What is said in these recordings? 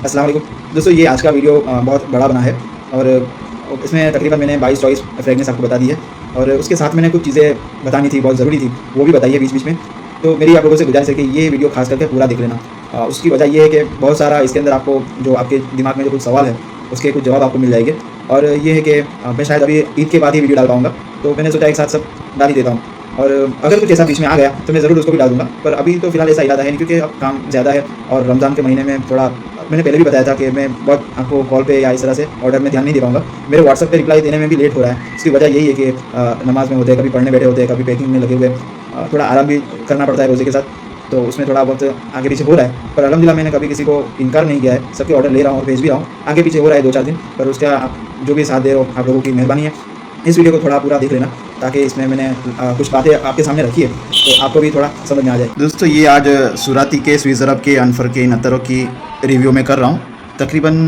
अस्सलाम वालेकुम दोस्तों, ये आज का वीडियो बहुत बड़ा बना है और इसमें तकरीबन मैंने 22 चॉइस फ्रेगनेंस आपको बता दी है और उसके साथ मैंने कुछ चीज़ें बतानी थी, बहुत ज़रूरी थी, वो भी बताइए बीच बीच में। तो मेरी आप लोगों से गुजारिश है कि ये वीडियो खास करके पूरा देख लेना। उसकी वजह ये है कि बहुत सारा इसके अंदर आपको जो आपके दिमाग में जो कुछ सवाल है उसके कुछ जवाब आपको मिल जाएंगे। और ये है कि मैं शायद अभी ईद के बाद ही वीडियो डाल पाऊँगा, तो मैंने सोचा एक साथ सब डाल ही देता हूँ। और अगर कुछ ऐसा बीच में आ गया तो मैं ज़रूर उसको भी डाल दूँगा, पर अभी तो फ़िलहाल ऐसा इरादा है नहीं, क्योंकि अब काम ज़्यादा है और रमज़ान के महीने में थोड़ा, मैंने पहले भी बताया था कि मैं बहुत आपको कॉल पे या इस तरह से ऑर्डर में ध्यान नहीं दे पाऊँगा। मेरे व्हाट्सएप पे रिप्लाई देने में भी लेट हो रहा है। इसकी वजह यही है कि नमाज़ में होते हैं, कभी पढ़ने बैठे होते हैं, कभी पैकिंग में लगे हुए, थोड़ा आराम भी करना पड़ता है रोज़े के साथ, तो उसमें थोड़ा बहुत आगे पीछे हो रहा है। पर अल्हम्दुलिल्लाह मैंने कभी किसी को इनकार नहीं किया है, सबके ऑर्डर ले रहा हूँ और भेज भी रहा हूँ। आगे पीछे हो रहा है 2-4 दिन, पर उसका जो भी साथ दे रहे हो आप लोगों की मेहरबानी है। इस वीडियो को थोड़ा पूरा देख लेना, ताकि इसमें मैंने कुछ बातें आपके सामने रखी है तो आपको भी थोड़ा समझ में आ जाए। दोस्तों, ये आज सुराती के स्विस अरब के अनफर के इन अतरों की रिव्यू में कर रहा हूँ। तकरीबन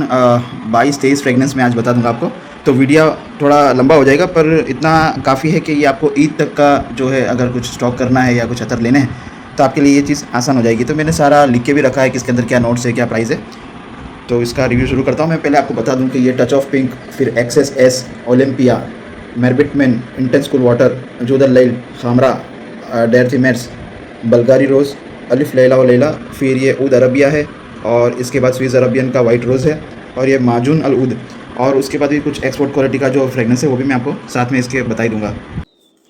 22-23 फ्रेगनेंस में आज बता दूंगा आपको, तो वीडियो थोड़ा लंबा हो जाएगा, पर इतना काफ़ी है कि ये आपको ईद तक का जो है, अगर कुछ स्टॉक करना है या कुछ अतर लेने हैं तो आपके लिए ये चीज़ आसान हो जाएगी। तो मैंने सारा लिख के भी रखा है कि इसके अंदर क्या नोट्स है, क्या प्राइस है। तो इसका रिव्यू शुरू करता हूँ। मैं पहले आपको बता दूँ कि ये टच ऑफ पिंक, फिर एक्सेस एस, ओलंपिया, मेरबिटमेन, इंटेंस कूल वाटर, जूदर लैल, खामरा, डेरथीमेट्स, बल्गारी रोज़, अलिफ लैला व लैला, फिर ये ऊद अरबिया है और इसके बाद स्विस अरबियन का वाइट रोज़ है और ये माजून अल ऊद, और उसके बाद भी कुछ एक्सपोर्ट क्वालिटी का जो फ्रेगनेंस है वो भी मैं आपको साथ में इसके बता ही दूंगा।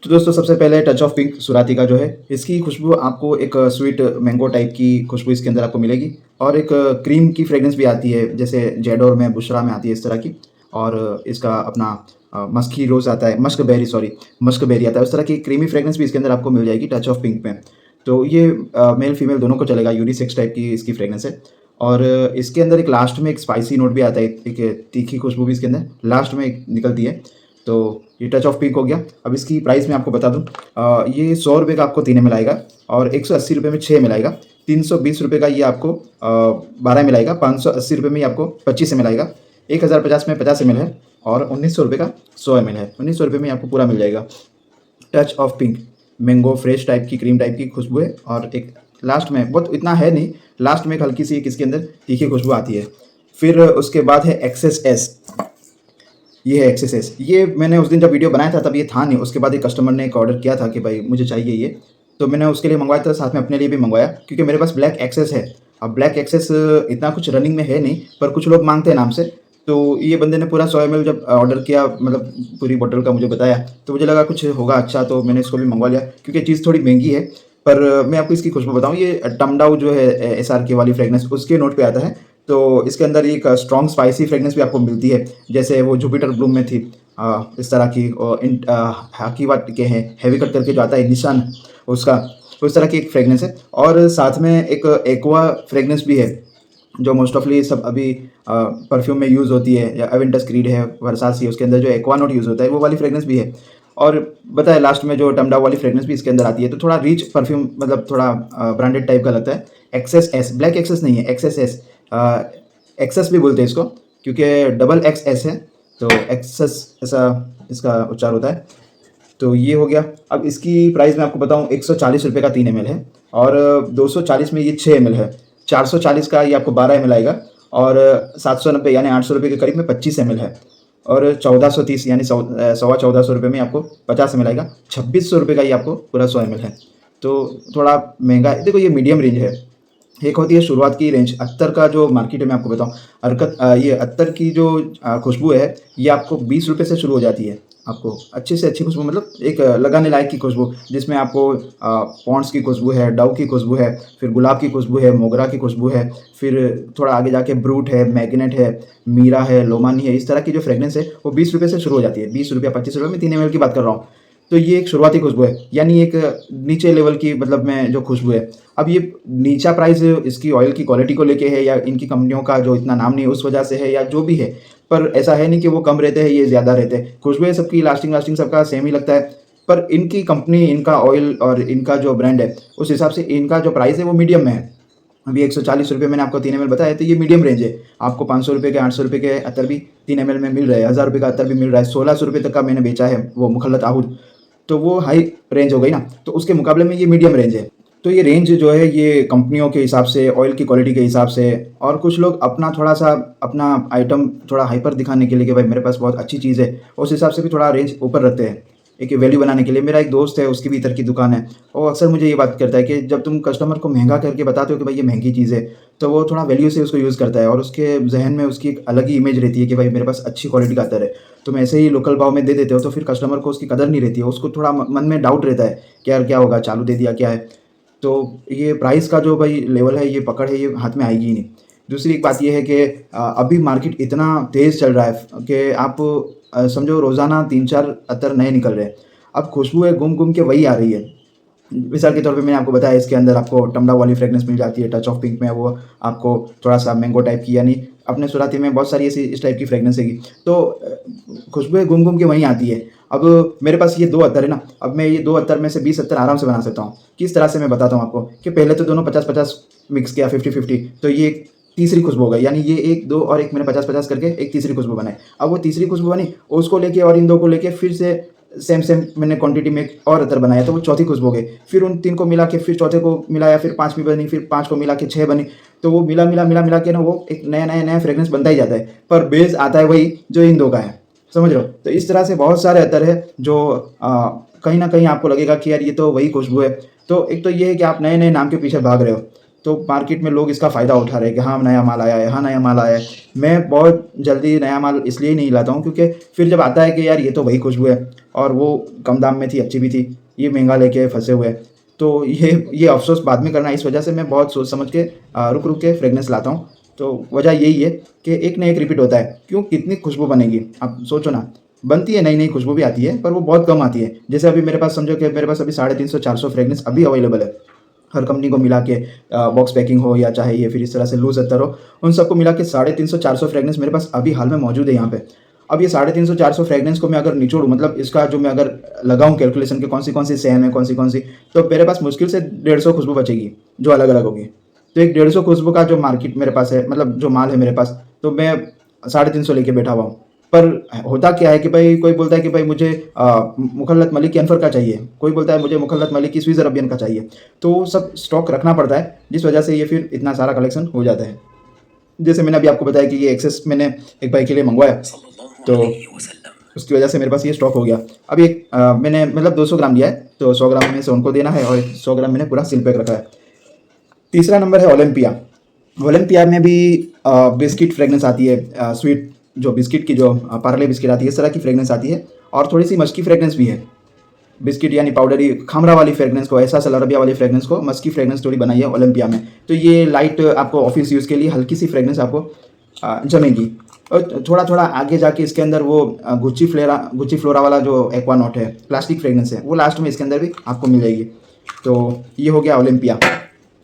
तो दोस्तों, सबसे पहले टच ऑफ पिंक सुराती का जो है, इसकी खुशबू आपको एक स्वीट मैंगो टाइप की खुशबू इसके अंदर आपको मिलेगी और एक क्रीम की फ्रेगनेंस भी आती है, जैसे जेडोर में, बुशरा में आती है इस तरह की। और इसका अपना मस्की रोज़ आता है, मस्क बेरी आता है, उस तरह की क्रीमी फ्रेगनेंस भी इसके अंदर आपको मिल जाएगी टच ऑफ पिंक में। तो ये मेल फीमेल दोनों को चलेगा, यूनिसेक्स टाइप की इसकी फ्रेगनेंस है। और इसके अंदर एक लास्ट में एक स्पाइसी नोट भी आता है, एक तीखी खुशबू भी इसके अंदर लास्ट में एक निकलती है। तो ये टच ऑफ पिंक हो गया। अब इसकी प्राइस मैं आपको बता दूं, ये 100 रुपये का आपको 3 में आएगा और 180 रुपये में 6 में आएगा। 320 रुपये का ये आपको 12 में आएगा। 580 रुपये में ये आपको 25 में आएगा। 1050 में 50 ml है और 1900 रुपये का 100 ml है। 1900 रुपये में आपको पूरा मिल जाएगा। Touch of pink, mango fresh type की, क्रीम टाइप की खुशबू है और एक लास्ट में, बहुत इतना है नहीं, लास्ट में एक हल्की सी एक इसके अंदर तीखी खुशबू आती है। फिर उसके बाद है एक्सेस एस। ये है एक्सेस एस। ये मैंने उस दिन जब वीडियो बनाया था तब ये था नहीं, उसके बाद एक कस्टमर ने एक ऑर्डर किया था कि भाई मुझे चाहिए ये, तो मैंने उसके लिए मंगवाया था, साथ में अपने लिए भी मंगवाया, क्योंकि मेरे पास ब्लैक एक्सेस है। अब ब्लैक एक्सेस इतना कुछ रनिंग में है नहीं, पर कुछ लोग मांगते हैं नाम से। तो ये बंदे ने पूरा 100 ml जब ऑर्डर किया, मतलब पूरी बोतल का मुझे बताया, तो मुझे लगा कुछ होगा अच्छा, तो मैंने इसको भी मंगवा लिया, क्योंकि चीज़ थोड़ी महंगी है। पर मैं आपको इसकी खुशबू बताऊँ, ये टमडाउ जो है SRK वाली फ्रेगनेंस, उसके नोट पे आता है। तो इसके अंदर एक स्ट्रॉन्ग स्पाइसी फ्रेगनेंस भी आपको मिलती है, जैसे वो जुपिटर ब्लूम में थी इस तरह की। और हाकीवाट के हैं, हैवी कट करके जो आता है निशान उसका, उस तरह की एक फ्रेगनेंस है। और साथ में एक एक्वा फ्रेगनेंस भी है, जो मोस्ट ऑफली सब अभी परफ्यूम में यूज़ होती है, या एवेंटस क्रीड है, वर्सासी, उसके अंदर जो एक्वा नोट यूज़ होता है वो वाली फ्रेगनेंस भी है। और बताया लास्ट में जो टमडा वाली फ्रेगनेंस भी इसके अंदर आती है, तो थोड़ा रिच परफ्यूम, मतलब थोड़ा ब्रांडेड टाइप का लगता है। एक्सेस एस, ब्लैक एक्सेस नहीं है, एक्सेस एस, एक्सेस भी बोलते हैं इसको, क्योंकि डबल एक्स एस है, तो एक्सेस ऐसा इसका उच्चार होता है। तो ये हो गया। अब इसकी प्राइस मैं आपको बताऊं, 140 रुपये का 3 ml है और 240 में ये 6 ml है। 440 का ये आपको 12 ml आएगा और 790 यानी 800 रुपये के करीब में 25 ml है। और 1430 यानी 1450 रुपये में आपको 50 ml आएगा। 2600 रुपये का ये आपको पूरा 100 ml है, तो थोड़ा महंगा है। देखो, ये मीडियम रेंज है। एक होती है शुरुआत की रेंज, अत्तर का जो मार्केट है मैं आपको बताऊं, ये अत्तर की जो खुशबू है, ये आपको 20 रुपये से शुरू हो जाती है। आपको अच्छे से अच्छी खुशबू, मतलब एक लगाने लायक की खुशबू, जिसमें आपको पॉन्ड्स की खुशबू है, डव की खुशबू है, फिर गुलाब की खुशबू है, मोगरा की खुशबू है, फिर थोड़ा आगे जाके ब्रूट है, मैग्नेट है, मीरा है, लोमानी है। इस तरह की जो फ्रेगनेंस है वो 20 रुपये से शुरू हो जाती है। 20 रुपये 25 रुपये में 3 ml की बात कर रहा हूँ। तो ये एक शुरुआती खुशबू है, यानी एक नीचे लेवल की, मतलब में जो खुशबू है। अब ये नीचा प्राइस इसकी ऑयल की क्वालिटी को लेके है, या इनकी कंपनियों का जो इतना नाम नहीं है उस वजह से है, या जो भी है, पर ऐसा है नहीं कि वो कम रहते हैं ये ज़्यादा रहते हैं। खुशबू सबकी लास्टिंग सबका सेम ही लगता है, पर इनकी कंपनी, इनका ऑयल और इनका जो ब्रांड है, उस हिसाब से इनका जो प्राइस है वो मीडियम में है। अभी 140 रुपये मैंने आपको 3 ml बताया, तो ये मीडियम रेंज है। आपको 500 रुपये के, 800 रुपये के अत्तर भी 3 ml में मिल रहे हैं, 1000 रुपये का अत्तर भी मिल रहा है। 1600 रुपये तक का मैंने बेचा है वो मुखल्लत आहूद, तो वो हाई रेंज हो गई ना, तो उसके मुकाबले में ये मीडियम रेंज है। तो ये रेंज जो है ये कंपनियों के हिसाब से, ऑयल की क्वालिटी के हिसाब से, और कुछ लोग अपना थोड़ा-सा अपना आइटम थोड़ा हाइपर दिखाने के लिए कि भाई मेरे पास बहुत अच्छी चीज़ है, उस हिसाब से भी थोड़ा रेंज ऊपर रखते हैं, एक वैल्यू बनाने के लिए। मेरा एक दोस्त है, उसकी भी इतर की दुकान है, वो अक्सर मुझे ये बात करता है कि जब तुम कस्टमर को महँगा करके बताते हो कि भाई ये महँगी चीज़ है, तो वो थोड़ा वैल्यू से उसको यूज़ करता है और उसके ज़हन में उसकी एक अलग ही इमेज रहती है कि भाई मेरे पास अच्छी क्वालिटी का अत्तर है। तुम ऐसे ही लोकल भाव में दे देते हो तो फिर कस्टमर को उसकी कदर नहीं रहती है, उसको थोड़ा मन में डाउट रहता है कि यार क्या होगा, चालू दे दिया क्या है? तो ये प्राइस का जो भाई लेवल है, ये पकड़ है, ये हाथ में आएगी ही नहीं। दूसरी एक बात ये है कि अभी मार्केट इतना तेज़ चल रहा है कि आप समझो रोज़ाना 3-4 अत्तर नए निकल रहे हैं। अब खुशबू है घूम-घूम के वही आ रही है। मिसाल के तौर पे मैंने आपको बताया, इसके अंदर आपको टमडा वाली फ्रेग्रेंस मिल जाती है, टच ऑफ पिंक में वो आपको थोड़ा-सा मैंगो टाइप की, यानी अपने सुराती में बहुत सारी ऐसी इस टाइप की फ्रेग्रेंस हैगी। तो खुशबुएँ घूम-घूम के वहीं आती है। अब मेरे पास ये 2 अत्तर है ना, अब मैं ये 2 अत्तर में से 20 अत्तर आराम से बना सकता हूँ। किस तरह से मैं बताता हूँ आपको कि पहले तो दोनों 50-50 मिक्स किया, 50-50, तो ये एक तीसरी खुशबू हो गई, यानी ये 1, 2 और 1 मैंने 50-50 करके एक तीसरी खुशबू बनाई। अब वो तीसरी खुशबू बनी, उसको लेके और इन 2 को लेके फिर से सेम मैंने क्वांटिटी में एक और अत्तर बनाया, तो वो चौथी खुशबू हो गई। फिर उन 3 को मिला के फिर चौथे को मिलाया, फिर 5वीं बनी, फिर 5 को मिला के 6 बनी। तो वो मिला के ना वो एक नया फ्रेग्रेंस बनता ही जाता है, पर बेस आता है वही जो इन 2 का है। समझ रहे हो? तो इस तरह से बहुत सारे अत्तर हैं जो कहीं न कहीं आपको लगेगा कि यार ये तो वही खुशबू है। तो एक तो ये है कि आप नए-नए नाम के पीछे भाग रहे हो, तो मार्केट में लोग इसका फ़ायदा उठा रहे हैं कि हाँ, नया माल आया है, हाँ, नया माल आया है। मैं बहुत जल्दी नया माल इसलिए नहीं लाता हूँ क्योंकि फिर जब आता है कि यार ये तो वही खुशबू है और वो कम दाम में थी, अच्छी भी थी, ये महँगा लेके फँसे हुए हैं। तो ये अफ़सोस बाद में करना है, इस वजह से मैं बहुत सोच समझ के रुक-रुक के फ्रेग्रेंस लाता हूँ। तो वजह यही है कि एक ना एक रिपीट होता है। क्यों? कितनी खुशबू बनेगी? आप सोचो ना, बनती है नई-नई खुशबू भी आती है, पर वो बहुत कम आती है। जैसे अभी मेरे पास समझो कि मेरे पास अभी 350-400 फ्रेग्रेंस अभी अवेलेबल है। हर कंपनी को मिला के बॉक्स पैकिंग हो या चाहे ये फिर इस तरह से लूज़ अत्तर हो, उन सबको मिला के 350-400 फ्रेग्रेंस मेरे पास अभी हाल में मौजूद है यहाँ पे। अब ये 350-400 फ्रेग्रेंस को मैं अगर निचोड़ूँ, मतलब इसका जो मैं अगर लगाऊँ कैलकुलेशन कि कौन-सी-कौन सी सेम है, कौन-सी-कौन सी, तो मेरे पास मुश्किल से 150 खुशबू बचेगी, जो अलग-अलग होगी। तो एक 150 खुशबू का जो मार्केट मेरे पास है, मतलब जो माल है मेरे पास, तो मैं 350 लेके बैठा हुआ हूँ। पर होता क्या है कि भाई कोई बोलता है कि भाई मुझे मुखल्लत मलिक की अनफर का चाहिए, कोई बोलता है मुझे मुखल्लत मलिक की स्विस अरबियन का चाहिए। तो वो सब स्टॉक रखना पड़ता है, जिस वजह से ये फिर इतना सारा कलेक्शन हो जाता है। जैसे मैंने अभी आपको बताया कि ये एक्सेस मैंने एक भाई के लिए मँगवाया, तो उसकी वजह से मेरे पास ये स्टॉक हो गया। अभी एक मैंने मतलब 200 ग्राम लिया है, तो 100 ग्राम में से उनको देना है और 100 ग्राम मैंने पूरा सील पैक रखा है। तीसरा नंबर है ओलंपिया। ओलंपिया में भी बिस्किट फ्रेग्रेंस आती है, स्वीट जो बिस्किट की जो पार्ले बिस्किट आती है, इस तरह की फ्रेग्रेंस आती है और थोड़ी-सी मस्की फ्रेग्रेंस भी है। बिस्किट यानी पाउडरी खामरा वाली फ्रेग्रेंस को, एहसास अल अरबिया वाली फ्रेग्रेंस को मस्की फ्रेग्रेंस थोड़ी बनाई है ओलंपिया में। तो ये लाइट आपको ऑफिस यूज़ के लिए हल्की सी फ्रेग्रेंस आपको जमेगी। और थोड़ा-थोड़ा आगे जाके इसके अंदर वो गुच्ची फ्लोरा वाला जो एक्वानॉट है, प्लास्टिक फ्रेग्रेंस है, वो लास्ट में इसके अंदर भी आपको मिल जाएगी। तो ये हो गया ओलंपिया।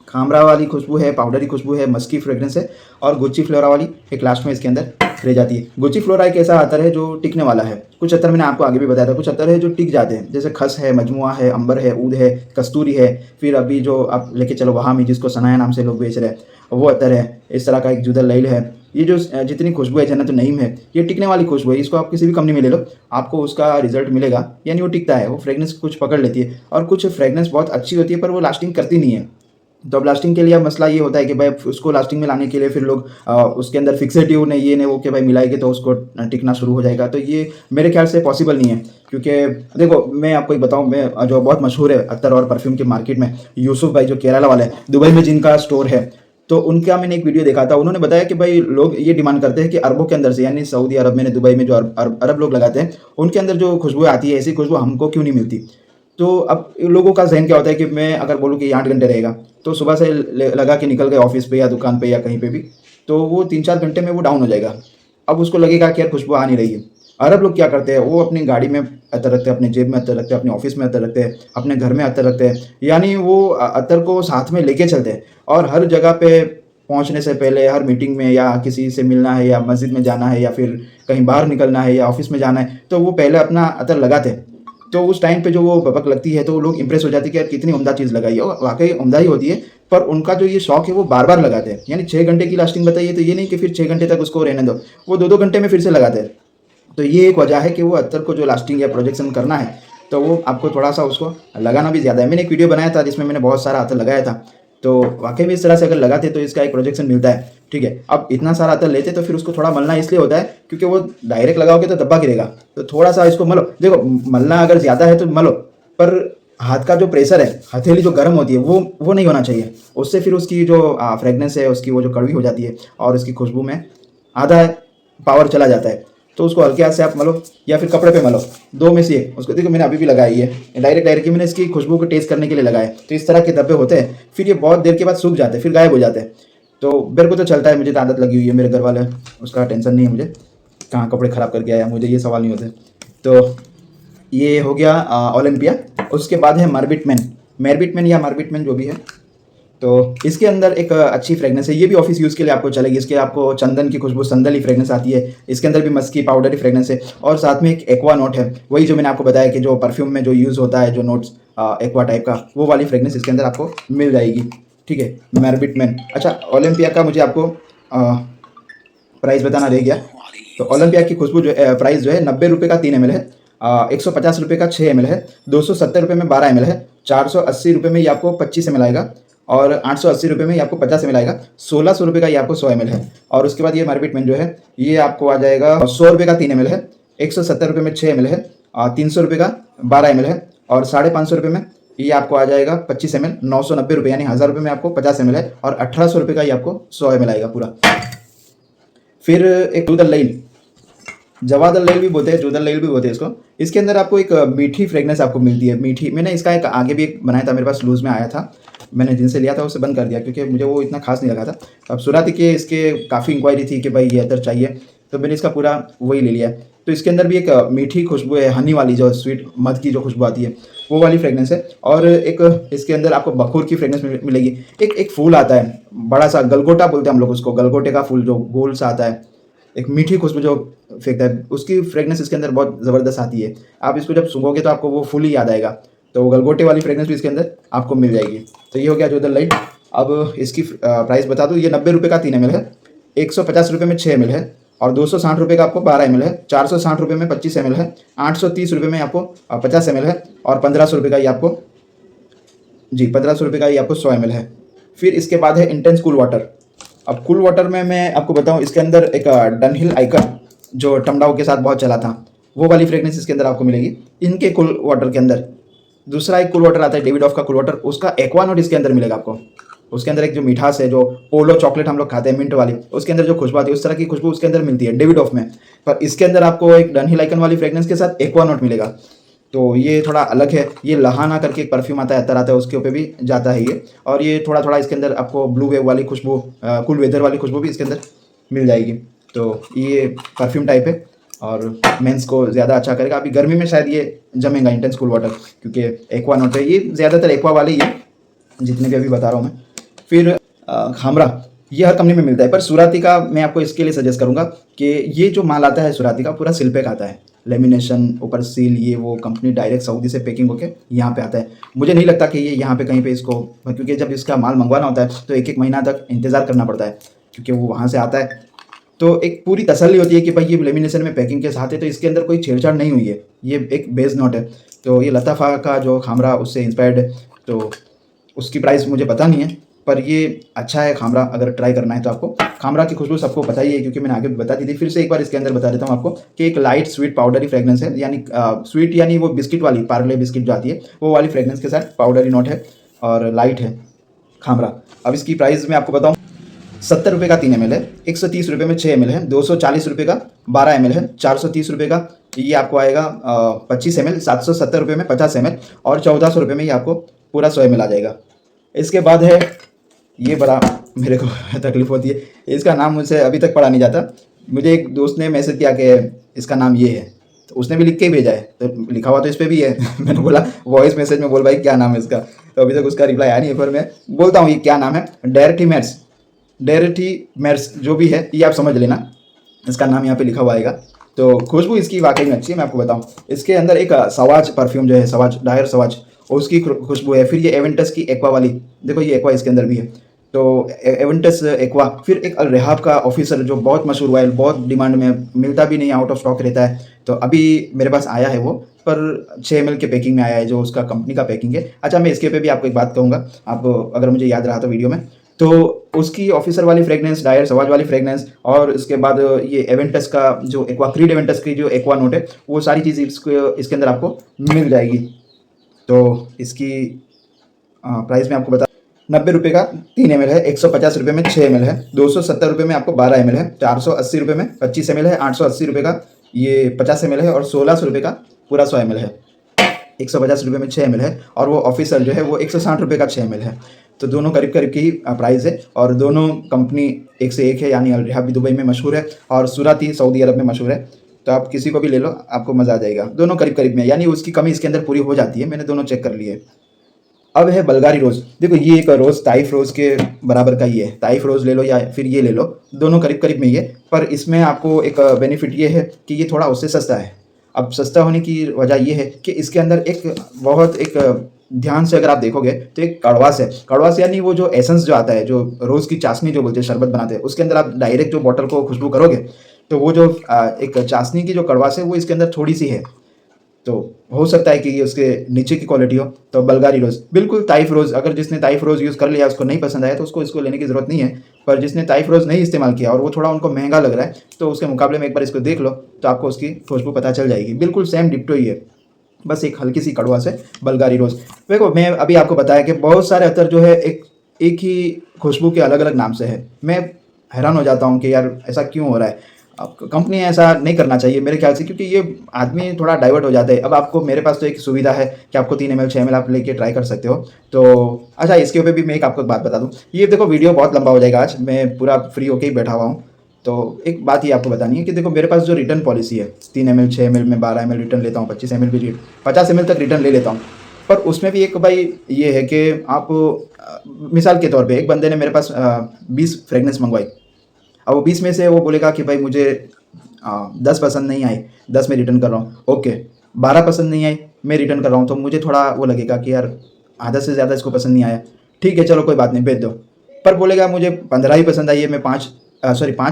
खामरा वाली खुशबू है, पाउडरी खुशबू है, मस्की फ्रेग्रेंस है और गुच्ची फ्लोरा वाली एक लास्ट में इसके अंदर रह जाती है। गुच्ची फ्लोरा एक ऐसा अत्तर है जो टिकने वाला है। कुछ अत्तर मैंने आपको आगे भी बताया था, कुछ अत्तर है जो टिक जाते हैं, जैसे खस है, मजमुआ है, अंबर है, ऊद है, कस्तूरी है, फिर अभी जो आप लेके चलो वहाँ में जिसको सनाया नाम से लोग बेच रहे हैं, वो अत्तर है। इस तरह का एक जुदल लैल है। ये जो जितनी खुशबू है, जन्नत नईम है, ये टिकने वाली खुशबू है। इसको आप किसी भी कंपनी में ले लो, आपको उसका रिजल्ट मिलेगा, यानी वो टिकता है, वो फ्रेग्रेंस कुछ पकड़ लेती है। और कुछ फ्रेग्रेंस बहुत अच्छी होती है पर वो लास्टिंग करती नहीं है। तो अब लास्टिंग के लिए अब मसला ये होता है कि भाई उसको लास्टिंग में लाने के लिए फिर लोग उसके अंदर फिक्सेटिव ने ये ने वो कि भाई मिलाएंगे तो उसको टिकना शुरू हो जाएगा। तो ये मेरे ख्याल से पॉसिबल नहीं है, क्योंकि देखो मैं आपको एक बताऊं, मैं जो बहुत मशहूर है अत्तर और परफ्यूम के मार्केट में, यूसुफ भाई जो केरला वाले हैं, दुबई में जिनका स्टोर है, तो उनका मैंने एक वीडियो देखा था। उन्होंने बताया कि भाई लोग ये डिमांड करते हैं कि अरबों के अंदर से, यानी सऊदी अरब में, दुबई में जो अरब लोग लगाते हैं, उनके अंदर जो खुशबू आती है, ऐसी खुशबू हमको क्यों नहीं मिलती। तो अब लोगों का ज़हन क्या होता है कि मैं अगर बोलूँ कि 8 घंटे रहेगा, तो सुबह से लगा के निकल गए ऑफिस पे या दुकान पे या कहीं पे भी, तो वो 3-4 घंटे में वो डाउन हो जाएगा। अब उसको लगेगा कि यार खुशबू आ नहीं रही है। अरब लोग क्या करते हैं, वो अपनी गाड़ी में अत्तर रखते हैं, अपनी जेब में अत्तर रखते हैं, अपने ऑफिस में अत्तर रखते हैं, अपने घर में अत्तर रखते हैं, यानी वो अत्तर को साथ में लेके चलते हैं। और हर जगह पे पहुंचने से पहले, हर मीटिंग में या किसी से मिलना है या मस्जिद में जाना है या फिर कहीं बाहर निकलना है या ऑफिस में जाना है, तो वो पहले अपना अत्तर लगाते हैं। तो उस टाइम पे जो वो भपक लगती है तो लोग इंप्रेस हो जाते हैं कि यार कितनी उम्दा चीज़ लगाई है, और वाकई उम्दा ही होती है। पर उनका जो ये शौक है वो बार बार लगाते हैं, यानी 6 घंटे की लास्टिंग बताइए, तो ये नहीं कि फिर 6 घंटे तक उसको रहने दो, वो 2-2 घंटे में फिर से लगाते हैं। तो ये एक वजह है कि वो अत्तर को जो लास्टिंग या प्रोजेक्शन करना है, तो वो आपको थोड़ा सा उसको लगाना भी ज़्यादा है। मैंने एक वीडियो बनाया था जिसमें मैंने बहुत सारा अतर लगाया था, तो वाकई में इस तरह से अगर लगाते तो इसका एक प्रोजेक्शन मिलता है, ठीक है। अब इतना सारा अतर लेते तो फिर उसको थोड़ा मलना इसलिए होता है क्योंकि वो डायरेक्ट लगाओगे तो धब्बा गिरेगा, तो थोड़ा सा इसको मलो। देखो मलना अगर ज़्यादा है तो मलो, पर हाथ का जो प्रेशर है, हथेली जो गर्म होती है वो नहीं होना चाहिए। उससे फिर उसकी जो फ्रेगनेंस है उसकी वो जो कड़वी हो जाती है और उसकी खुशबू में आधा पावर चला जाता है। तो उसको हल्के हाथ से आप मलो या फिर कपड़े पे मलो, दो में से एक। उसको देखो मैंने अभी भी लगाई है, डायरेक्ट मैंने इसकी खुशबू को टेस्ट करने के लिए लगाया। तो इस तरह के धब्बे होते हैं, फिर ये बहुत देर के बाद सूख जाते हैं, फिर गायब हो जाते हैं। तो मेरे को तो चलता है, मुझे तो आदत लगी हुई है, मेरे घर वाले उसका टेंशन नहीं है मुझे कहाँ कपड़े ख़राब करके आया, मुझे ये सवाल नहीं होते। तो ये हो गया ओलंपिया। उसके बाद है मार्बिटमैन या मार्बिटमैन जो भी है। तो इसके अंदर एक अच्छी फ्रेगनेंस है, ये भी ऑफिस यूज़ के लिए आपको चलेगी। इसके आपको चंदन की खुशबू, संदली फ्रेगनेंस आती है। इसके अंदर भी मस्की पाउडरी फ्रेगनेंस है और साथ में एक एक्वा नोट है, वही जो मैंने आपको बताया कि जो परफ्यूम में जो यूज़ होता है, जो नोट्स एक्वा टाइप का, वो वाली फ्रेगनेंस इसके अंदर आपको मिल जाएगी, ठीक है। मार्बिटमैन। अच्छा, ओलंपिया का मुझे आपको प्राइस बताना रह गया। तो ओलंपिया की खुशबू जो प्राइस जो है 90 रुपये का 3 ml है, 150 रुपये का 6 ml है, 270 रुपये में 12 ml है, 480 रुपये में ये आपको 25 ml आएगा और 880 रुपये में ये आपको 50 ml आएगा, 1600 रुपये का ये आपको 100 ml है। और उसके बाद ये मार्बिटमैन जो है ये आपको आ जाएगा 100 रुपये का 3 ml है, 170 रुपये में 6 ml है, 300 रुपये का 12 ml है और 550 रुपये में ये आपको आ जाएगा 25 ml, 990 रुपये यानी 1000 रुपये में आपको 50 ml है और 1800 रुपये का ये आपको 100 ml आएगा पूरा। फिर एक दूधल लईल, जवादल लईल भी बोलते हैं, जोदल लईल भी बोलते हैं इसको। इसके अंदर आपको एक मीठी फ्रेगनेंस आपको मिलती है, मीठी। मैंने इसका एक आगे भी एक बनाया था, मेरे पास लूज़ में आया था, मैंने जिनसे लिया था उसे बंद कर दिया क्योंकि मुझे वो इतना खास नहीं लगा था। अब सुराती के इसके काफ़ी इंक्वायरी थी कि भाई ये अतर चाहिए, तो मैंने इसका पूरा वही ले लिया। तो इसके अंदर भी एक मीठी खुशबू है, हनी वाली जो स्वीट मध की जो खुशबू आती है वो वाली फ्रेगनेंस है। और एक इसके अंदर आपको बखूर की फ्रेगनेंस मिलेगी। एक फूल आता है बड़ा सा, गलगोटा बोलते हैं हम लोग उसको, गलगोटे का फूल जो गोल सा आता है, एक मीठी खुशबू जो फेंकता है, उसकी फ्रेगनेंस इसके अंदर बहुत ज़बरदस्त आती है। आप इसको जब सूंघोगे तो आपको वो फूल ही याद आएगा। तो गलगोटे वाली फ्रेगनेंस भी इसके अंदर आपको मिल जाएगी। तो ये हो गया जोदल लाइट। अब इसकी प्राइस बता दूँ, ये 90 रुपये का 3 ml है, 150 रुपये में 6 ml है और 260 रुपये का आपको 12 ml है, 460 रुपये में 25 ml है, 830 रुपये में आपको 50 ml है और 1500 रुपये का ये आपको 1500 रुपये का ये आपको 100 ml है। फिर इसके बाद है इंटेंस कूल वाटर। अब कूल वाटर में मैं आपको बताऊं, इसके अंदर एक डनहिल आइकन जो टमडाओ के साथ बहुत चला था, वो वाली फ्रेगनेंस इसके अंदर आपको मिलेगी। इनके कूल वाटर के अंदर दूसरा एक कूल वाटर आता है, डेविड ऑफ का कूल वाटर, उसका एक्वा नोट इसके अंदर मिलेगा आपको। उसके अंदर एक जो मिठास है, जो पोलो चॉकलेट हम लोग खाते हैं मिंट वाली, उसके अंदर जो खुशबू आती है उस तरह की खुशबू उसके अंदर मिलती है डेविड ऑफ में। पर इसके अंदर आपको एक डनहिल आइकन वाली फ्रेगनेंस के साथ एक्वा नोट मिलेगा, तो ये थोड़ा अलग है। ये लहाना करके एक परफ्यूम आता है, अतर आता है, उसके ऊपर भी जाता है ये। और ये थोड़ा थोड़ा इसके अंदर आपको ब्लू वेव वाली खुशबू, कूल वेदर वाली खुशबू भी इसके अंदर मिल जाएगी। तो ये परफ्यूम टाइप है और मेंस को ज़्यादा अच्छा करेगा। अभी गर्मी में शायद ये जमेगा इंटेंस कूल वाटर, क्योंकि एक्वा नोट है, ये ज़्यादातर एक्वा वाले ही है जितने भी अभी बता रहा हूँ मैं। फिर खामरा, ये हर कंपनी में मिलता है, पर सुराती का मैं आपको इसके लिए सजेस्ट करूँगा कि ये जो माल आता है सुराती का पूरा सिल पैक आता है, लेमिनेशन ऊपर सील, ये वो कंपनी डायरेक्ट सऊदी से पैकिंग होके यहाँ पे आता है। मुझे नहीं लगता कि ये यहाँ पे कहीं पे इसको, क्योंकि जब इसका माल मंगवाना होता है तो एक महीना तक इंतज़ार करना पड़ता है क्योंकि वो वहाँ से आता है। तो एक पूरी तसल्ली होती है कि भाई ये लेमिनेशन में पैकिंग के साथ है, तो इसके अंदर कोई छेड़छाड़ नहीं हुई है, ये एक बेस नोट है। तो ये लताफ़ा का जो खामरा उससे इंस्पायर्ड है। तो उसकी प्राइस मुझे पता नहीं है, पर ये अच्छा है खामरा, अगर ट्राई करना है तो आपको। खामरा की खुशबू सबको पता ही है क्योंकि मैंने आगे भी बता दी थी, फिर से एक बार इसके अंदर बता देता हूँ आपको कि एक लाइट स्वीट पाउडरी फ्रेगनेंस है, यानी स्वीट यानी वो बिस्किट वाली, पार्ले बिस्किट जो आती है वो वाली फ्रेगनेंस के साथ पाउडरी नोट है और लाइट है खामरा। अब इसकी प्राइस मैं आपको बताऊँ, 70 रुपये का 3 ml है, 130 रुपये में 6 ml है, 240 रुपये का 12 ml है, 430 रुपये का ये आपको आएगा 25 ml, 770 रुपये में 50 ml और 1400 रुपये में ये आपको पूरा 100 ml आ जाएगा। इसके बाद है, ये बड़ा मेरे को तकलीफ होती है, इसका नाम मुझसे अभी तक पढ़ा नहीं जाता। मुझे एक दोस्त ने मैसेज किया कि इसका नाम ये है, तो उसने भी लिख के ही भेजा है, तो लिखा हुआ तो इस पर भी है। मैंने बोला वॉइस मैसेज में बोल भाई क्या नाम है इसका, तो अभी तक उसका रिप्लाई आया नहीं है, पर मैं बोलता हूँ ये क्या नाम है। डेरेटी मेर्स जो भी है ये आप समझ लेना, इसका नाम यहाँ पे लिखा हुआ आएगा। तो खुशबू इसकी वाकई में अच्छी है, मैं आपको बताऊँ। इसके अंदर एक सवाज परफ्यूम जो है, सवाज डायर सवाज, उसकी खुशबू है। फिर ये एवेंटस की एक्वा वाली, देखो ये एक्वा इसके अंदर भी है, तो एवेंटस एक्वा, फिर एक अल रेहाब का ऑफिसर जो बहुत मशहूर हुआ है, बहुत डिमांड में, मिलता भी नहीं, आउट ऑफ स्टॉक रहता है। तो अभी मेरे पास आया है वो, पर 6 ml के पैकिंग में आया है, जो उसका कंपनी का पैकिंग है। अच्छा, मैं इसके पे भी आपको एक बात कहूँगा, आप अगर मुझे याद रहा तो वीडियो में, तो उसकी ऑफिसर वाली फ्रेगनेंस, डायर सवाज वाली फ्रेगनेंस, और इसके बाद ये एवेंटस का जो एक्वा, क्रीड एवेंटस की जो एक्वा नोट है, वो सारी चीज़ इसके अंदर आपको मिल जाएगी। तो इसकी प्राइस में आपको बता, 90 रुपये का 3 ml है, 150 रुपये में 6 ml है, 270 रुपये में आपको 12 ml है, 480 रुपये में 25 ml है, 880 रुपये का ये 50 ml है, और 1600 रुपये का पूरा 100 ml है। 150 रुपये में 6 ml है, और वो ऑफिसर जो है वो 160 रुपये का 6 ml है। तो दोनों करीब करीब की प्राइस है, और दोनों कंपनी एक से एक है, यानी अल रेहाब भी दुबई में मशहूर है और सूरत ही सऊदी अरब में मशहूर है। तो आप किसी को भी ले लो, आपको मज़ा आ जाएगा। दोनों करीब करीब में, यानी उसकी कमी इसके अंदर पूरी हो जाती है। मैंने दोनों चेक कर लिए। अब है बल्गारी रोज़। देखो, ये एक रोज़ ताइफ रोज़ के बराबर का ही है। ताइफ रोज़ ले लो या फिर ये ले लो, दोनों करीब करीब में ही है, पर इसमें आपको एक बेनिफिट ये है कि ये थोड़ा उससे सस्ता है। अब सस्ता होने की वजह ये है कि इसके अंदर एक ध्यान से अगर आप देखोगे तो एक कड़वास है। कड़वास यानी वो जो एसेंस जो आता है, जो रोज़ की चाशनी जो बोलते हैं, शरबत बनाते हैं, उसके अंदर आप डायरेक्ट जो बॉटल को खुशबू करोगे, तो वो जो एक चाशनी की जो कड़वास है, वो इसके अंदर थोड़ी सी है। तो हो सकता है कि ये उसके नीचे की क्वालिटी हो। तो बल्गारी रोज़ बिल्कुल ताइफ रोज़, अगर जिसने ताइफ रोज़ यूज़ कर लिया, उसको नहीं पसंद आया, तो उसको इसको लेने की ज़रूरत नहीं है। पर जिसने ताइफ रोज़ नहीं इस्तेमाल किया और वो थोड़ा उनको महंगा लग रहा है, तो उसके मुकाबले में एक बार इसको देख लो, तो आपको उसकी खुशबू पता चल जाएगी। बिल्कुल सेम डिप्टो ही है, बस एक हल्की सी कड़वास है बल्गारी रोज़। देखो, मैं अभी आपको बताया कि बहुत सारे अतर जो है एक ही खुशबू के अलग अलग नाम से है। मैं हैरान हो जाता हूँ कि यार ऐसा क्यों हो रहा है। अब कंपनी ऐसा नहीं करना चाहिए मेरे ख्याल से, क्योंकि ये आदमी थोड़ा डाइवर्ट हो जाता है। अब आपको, मेरे पास तो एक सुविधा है कि आपको 3 ml 6 ml आप लेके ट्राई कर सकते हो। तो अच्छा, इसके ऊपर भी मैं एक आपको बात बता दूं। ये देखो, वीडियो बहुत लंबा हो जाएगा, आज मैं पूरा फ्री होके ही बैठा हुआ हूँ। तो एक बात ये आपको बतानी है कि देखो, मेरे पास जो रिटर्न पॉलिसी है, 3 ml 6 ml में 12 ml रिटर्न लेता हूँ, 25 ml भी 50 ml तक रिटर्न ले लेता हूँ। पर उसमें भी एक भाई ये है कि आप मिसाल के तौर पे एक बंदे ने मेरे पास 20 फ्रेगनेंस मंगवाई। अब वो 20 में से वो बोलेगा कि भाई मुझे 10 पसंद नहीं आई, 10 में रिटर्न कर रहा हूँ। ओके, 12 पसंद नहीं आई, मैं रिटर्न कर रहा हूँ, तो मुझे थोड़ा वो लगेगा कि यार आधा से ज़्यादा इसको पसंद नहीं आया, ठीक है चलो कोई बात नहीं, भेज दो। पर बोलेगा मुझे 15 ही पसंद आई है, मैं 5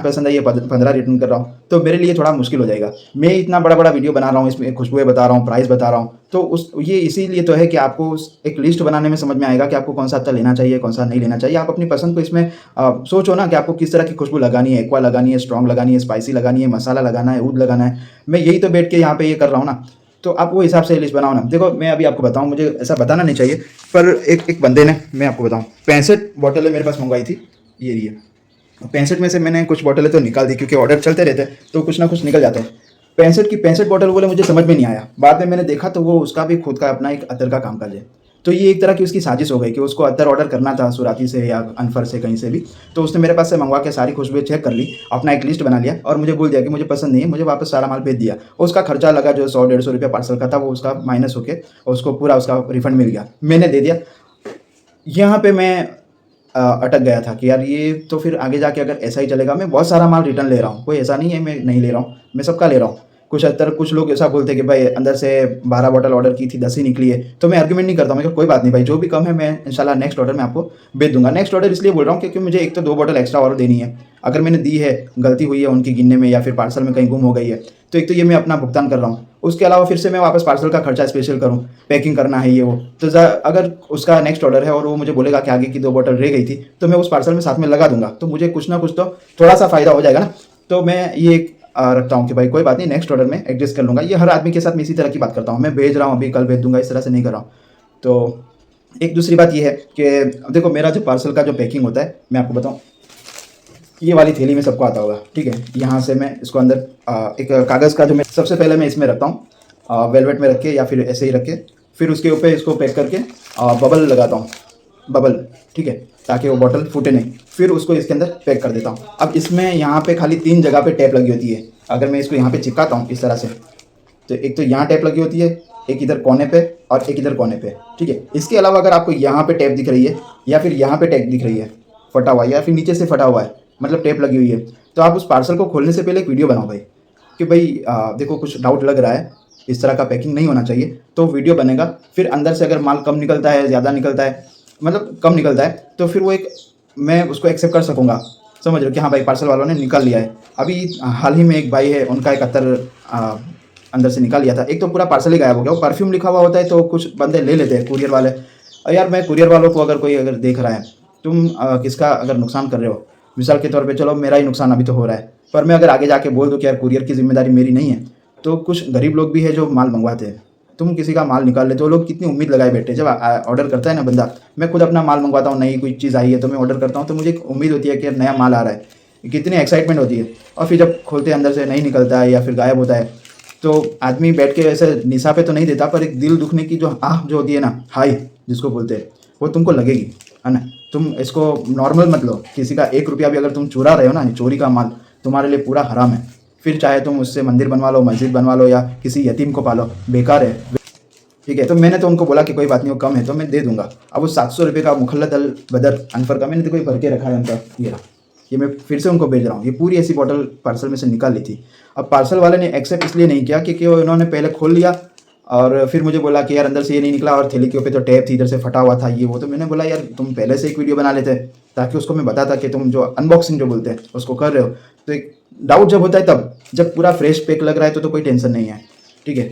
पसंद आई है, 15 रिटर्न कर रहा हूँ, तो मेरे लिए थोड़ा मुश्किल हो जाएगा। मैं इतना बड़ा बड़ा वीडियो बना रहा हूँ, इसमें खुशबुएं बता रहा हूँ, प्राइस बता रहा हूँ, तो ये इसीलिए तो है कि आपको एक लिस्ट बनाने में समझ में आएगा कि आपको कौन सा अत्तर लेना चाहिए, कौन सा नहीं लेना चाहिए। आप अपनी पसंद को इसमें सोचो ना कि आपको किस तरह की खुशबू लगानी है, एक्वा लगानी है, स्ट्रॉन्ग लगानी है, स्पाइसी लगानी है, मसाला लगाना है, ऊद लगाना है। मैं यही तो बैठ के यहाँ पे ये कर रहा हूँ ना, तो आप वो हिसाब से लिस्ट बनाओ ना। देखो, मैं अभी आपको बताऊँ, मुझे ऐसा बताना नहीं चाहिए, पर एक बंदे ने, मैं आपको बताऊँ, 65 बॉटलें मेरे पास मंगवाई थी। ये रही है 65 में से मैंने कुछ बॉटलें तो निकाल दी, क्योंकि ऑर्डर चलते रहते हैं तो कुछ ना कुछ निकल जाता है। 65 की 65 बॉटल बोले, मुझे समझ में नहीं आया। बाद में मैंने देखा तो वो उसका भी खुद का अपना एक अतर का काम काज है। तो ये एक तरह की उसकी साजिश हो गई कि उसको अतर ऑर्डर करना था सुराती से या अनफर से, कहीं से भी। तो उसने मेरे पास से मंगवा के सारी खुशबुएं चेक कर ली, अपना एक लिस्ट बना लिया और मुझे बोल दिया कि मुझे पसंद नहीं है, मुझे वापस सारा माल भेज दिया। उसका खर्चा लगा जो 100-150 रुपया पार्सल का था, वो उसका माइनस होके उसको पूरा उसका रिफंड मिल गया, मैंने दे दिया। यहाँ पे मैं अटक गया था कि यार ये तो फिर आगे जाके अगर ऐसा ही चलेगा, मैं बहुत सारा माल रिटर्न ले रहा हूँ, कोई ऐसा नहीं है मैं नहीं ले रहा हूँ, मैं सबका ले रहा हूँ। कुछ लोग ऐसा बोलते हैं कि भाई अंदर से 12 बॉटल ऑर्डर की थी, 10 ही निकली है, तो मैं आर्ग्यूमेंट नहीं करता हूँ। मैं कोई बात नहीं भाई, जो भी कम है मैं इंशाल्लाह नेक्स्ट ऑर्डर में आपको भेज दूंगा। नेक्स्ट ऑर्डर इसलिए बोल रहा हूँ क्योंकि मुझे एक तो 2 बॉटल एक्स्ट्रा और देनी है। अगर मैंने दी है, गलती हुई है उनकी गिनने में या फिर पार्सल में कहीं गुम हो गई है, तो एक तो ये मैं अपना भुगतान कर रहा हूँ, उसके अलावा फिर से मैं वापस पार्सल का खर्चा स्पेशल करूँ, पैकिंग करना है ये वो। तो अगर उसका नेक्स्ट ऑर्डर है और वो मुझे बोलेगा कि आगे की 2 बॉटल रह गई थी, तो मैं उस पार्सल में साथ में लगा दूंगा, तो मुझे कुछ ना कुछ तो थोड़ा सा फायदा हो जाएगा ना। तो मैं ये रखता हूँ कि भाई कोई बात नहीं, नेक्स्ट ऑर्डर में एडजस्ट कर लूँगा। ये हर आदमी के साथ मैं इसी तरह की बात करता हूँ, मैं भेज रहा हूँ अभी कल भेज दूंगा, इस तरह से नहीं कर रहा हूँ। तो एक दूसरी बात ये है कि देखो, मेरा जो पार्सल का जो पैकिंग होता है, मैं आपको बताऊँ, ये वाली थैली में सबको आता होगा, ठीक है। यहाँ से मैं इसको अंदर एक कागज़ का जो मैं सबसे पहले मैं इसमें रखता हूँ, वेलवेट में रख के या फिर ऐसे ही रख के, फिर उसके ऊपर इसको पैक करके बबल लगाता हूँ, बबल, ठीक है, ताकि वो बॉटल फूटे नहीं। फिर उसको इसके अंदर पैक कर देता हूँ। अब इसमें यहाँ पे खाली 3 जगह पे टैप लगी होती है। अगर मैं इसको यहाँ पे चिपकाता हूँ इस तरह से, तो एक तो यहाँ टैप लगी होती है, एक इधर कोने पे और एक इधर कोने पे, ठीक है। इसके अलावा अगर आपको यहाँ पे टैप दिख रही है या फिर यहाँ पे टैप दिख रही है फटा हुआ, या फिर नीचे से फटा हुआ है, मतलब टेप लगी हुई है, तो आप उस पार्सल को खोलने से पहले एक वीडियो बनाओ भाई, कि भाई देखो कुछ डाउट लग रहा है, इस तरह का पैकिंग नहीं होना चाहिए, तो वीडियो बनेगा। फिर अंदर से अगर माल कम निकलता है, ज़्यादा निकलता है, मतलब कम निकलता है, तो फिर वो एक मैं उसको एक्सेप्ट कर सकूँगा, समझ रहे हो कि हाँ भाई पार्सल वालों ने निकाल लिया है। अभी हाल ही में एक भाई है, उनका एक अत्तर अंदर से निकाल लिया था। एक तो पूरा पार्सल ही गायब हो गया। वो परफ्यूम लिखा हुआ होता है तो कुछ बंदे ले लेते हैं कुरियर वाले। यार मैं कुरियर वालों को अगर कोई अगर देख रहा है, तुम किसका अगर नुकसान कर रहे हो, मिसाल के तौर पे चलो मेरा ही नुकसान अभी तो हो रहा है, पर मैं अगर आगे जाके बोल दूँ कि यार कुरियर की जिम्मेदारी मेरी नहीं है, तो कुछ गरीब लोग भी है जो माल मंगवाते हैं। तुम किसी का माल निकाल लेते हो, लोग कितनी उम्मीद लगाए बैठे हैं। जब ऑर्डर करता है ना बंदा, मैं खुद अपना माल मंगवाता हूँ, नई कोई चीज़ आई है तो मैं ऑर्डर करता हूँ, तो मुझे एक उम्मीद होती है कि यार नया माल आ रहा है, कितनी एक्साइटमेंट होती है। और फिर जब खोलते हैं अंदर से नहीं निकलता है या फिर गायब होता है, तो आदमी बैठ के ऐसे निशा पे तो नहीं देता, पर एक दिल दुखने की जो आह जो होती है ना, हाई जिसको बोलते हैं, वो तुमको लगेगी, है ना। तुम इसको नॉर्मल मत लो। किसी का 1 रुपया भी अगर तुम चुरा रहे हो ना, चोरी का माल तुम्हारे लिए पूरा हराम है। फिर चाहे तुम उससे मंदिर बनवा लो, मस्जिद बनवा लो, या किसी यतीम को पालो, बेकार है। ठीक है, तो मैंने तो उनको बोला कि कोई बात नहीं, वो कम है तो मैं दे दूंगा। अब वो 700 रुपये का मुखल्लत अल बदर अनफर का मैंने तो कोई भर के रखा है उनका, ये मैं फिर से उनको भेज रहा हूँ। ये पूरी ऐसी बॉटल पार्सल में से निकाल ली थी। अब पार्सल वाले ने एक्सेप्ट इसलिए नहीं किया क्योंकि उन्होंने पहले खोल लिया और फिर मुझे बोला कि यार अंदर से ये नहीं निकला और थैली के ऊपर तो टैप थी, इधर से फटा हुआ था ये वो। तो मैंने बोला यार तुम पहले से एक वीडियो बना लेते ताकि उसको मैं बताता कि तुम जो अनबॉक्सिंग जो बोलते हैं उसको कर रहे हो। तो एक डाउट जब होता है तब, जब पूरा फ्रेश पैक लग रहा है तो कोई टेंशन नहीं है। ठीक है,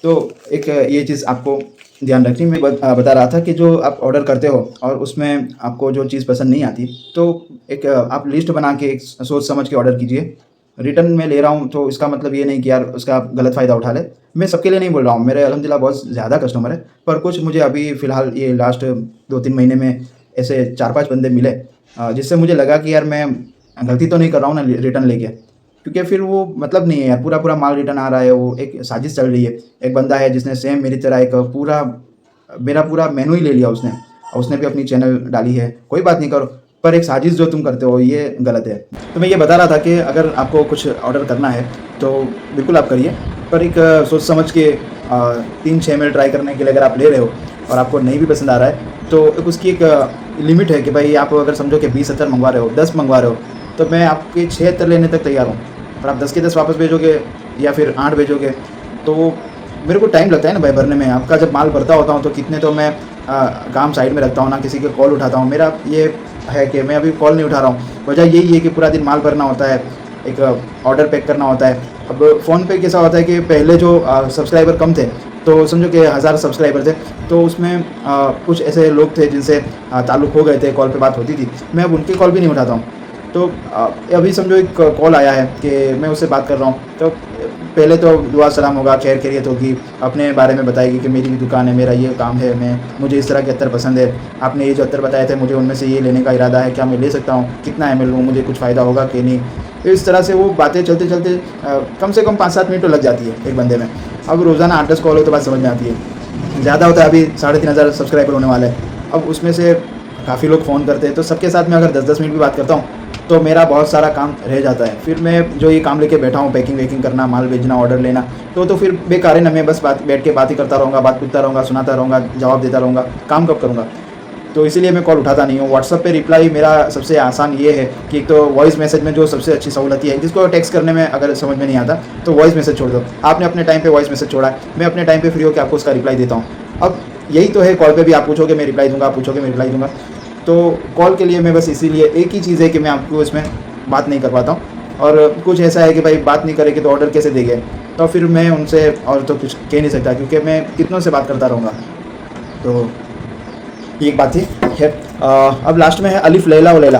तो एक ये चीज़ आपको ध्यान रखनी। मैं बता रहा था कि जो आप ऑर्डर करते हो और उसमें आपको जो चीज़ पसंद नहीं आती, तो एक आप लिस्ट बना के एक सोच समझ के ऑर्डर कीजिए। रिटर्न में ले रहा हूँ तो इसका मतलब ये नहीं कि यार उसका आप गलत फ़ायदा उठा ले। मैं सबके लिए नहीं बोल रहा हूँ, मेरे अल्हम्दुलिल्लाह बहुत ज़्यादा कस्टमर है, पर कुछ मुझे अभी फ़िलहाल ये लास्ट 2-3 महीने में ऐसे 4-5 बंदे मिले जिससे मुझे लगा कि यार मैं गलती तो नहीं कर रहा हूँ ना रिटर्न लेके, क्योंकि फिर वो मतलब नहीं है यार, पूरा पूरा माल रिटर्न आ रहा है, वो एक साजिश चल रही है। एक बंदा है जिसने सेम मेरी तरह एक पूरा मेरा पूरा मेनू ही ले लिया उसने, और उसने भी अपनी चैनल डाली है। कोई बात नहीं करो, पर एक साजिश जो तुम करते हो ये गलत है। तो मैं ये बता रहा था कि अगर आपको कुछ ऑर्डर करना है तो बिल्कुल आप करिए, पर एक सोच समझ के 3-6 मिनट ट्राई करने के लिए अगर आप ले रहे हो और आपको नहीं भी पसंद आ रहा है, तो एक उसकी एक लिमिट है कि भाई आप अगर समझो कि 20 अत्तर मंगवा रहे हो, 10 मंगवा रहे हो, तो मैं आपके 6 अत्तर लेने तक तैयार हूँ। और आप 10 के 10 वापस भेजोगे या फिर 8 भेजोगे, तो मेरे को टाइम लगता है ना भाई भरने में। आपका जब माल भरता होता हूँ तो कितने तो मैं काम साइड में रखता हूँ ना, किसी के कॉल उठाता हूँ। मेरा ये है कि मैं अभी कॉल नहीं उठा रहा हूँ, वजह यही है कि पूरा दिन माल भरना होता है, एक ऑर्डर पैक करना होता है। अब फ़ोन पे कैसा होता है कि पहले जो सब्सक्राइबर कम थे, तो समझो कि 1000 सब्सक्राइबर थे, तो उसमें कुछ ऐसे लोग थे जिनसे ताल्लुक़ हो गए थे, कॉल पे बात होती थी, मैं अब उनके कॉल भी नहीं उठाता हूँ। तो अभी समझो एक कॉल आया है कि मैं उससे बात कर रहा हूँ, तो पहले तो दुआ सलाम होगा, खैर खैरियत होगी, अपने बारे में बताएगी कि मेरी भी दुकान है, मेरा ये काम है, मुझे इस तरह के अत्तर पसंद है, आपने ये जो अत्तर बताए थे मुझे उनमें से ये लेने का इरादा है, क्या मैं ले सकता हूँ, कितना ml लूँ, मुझे कुछ फ़ायदा होगा कि नहीं। तो इस तरह से वो बातें चलते चलते कम से कम 5-7 मिनट तो लग जाती है एक बंदे में। अब रोज़ाना 8-10 कॉल हो तो बात समझ में आती है। ज़्यादा होता है, अभी 3500 सब्सक्राइबर होने वाले हैं। अब उसमें से काफ़ी लोग फ़ोन करते हैं, तो सबके साथ में अगर 10-10 मिनट भी बात करता हूँ तो मेरा बहुत सारा काम रह जाता है। फिर मैं जो ये काम लेके बैठा हूँ, पैकिंग वैकिंग करना, माल भेजना, ऑर्डर लेना, तो फिर बेकार है ना। मैं बस बैठ के बात ही करता रहूँगा, बात पूछता रहूँगा, सुनाता रहूँगा, जवाब देता रहूँगा, काम कब करूँगा। तो इसीलिए मैं कॉल उठाता नहीं हूँ। व्हाट्सअप पे रिप्लाई मेरा सबसे आसान ये है कि एक तो वॉइस मैसेज में जो सबसे अच्छी सहूलत है, जिसको टेक्स्ट करने में अगर समझ में नहीं आता तो वॉइस मैसेज छोड़ दो। आपने अपने टाइम पे वॉइस मैसेज छोड़ा है, मैं अपने टाइम पे फ्री होकर आपको उसका रिप्लाई देता हूँ। अब यही तो है, कॉल पे भी आप पूछोगे मैं रिप्लाई दूंगा, आप पूछोगे मैं रिप्लाई दूंगा। तो कॉल के लिए मैं बस इसीलिए एक ही चीज़ है कि मैं आपको इसमें बात नहीं कर पाता हूँ। और कुछ ऐसा है कि भाई बात नहीं करेंगे तो ऑर्डर कैसे देंगे, तो फिर मैं उनसे और तो कुछ कह नहीं सकता, क्योंकि मैं कितनों से बात करता रहूँगा। तो ये एक बात थी। खैर अब लास्ट में है अलिफ लैला व लैला।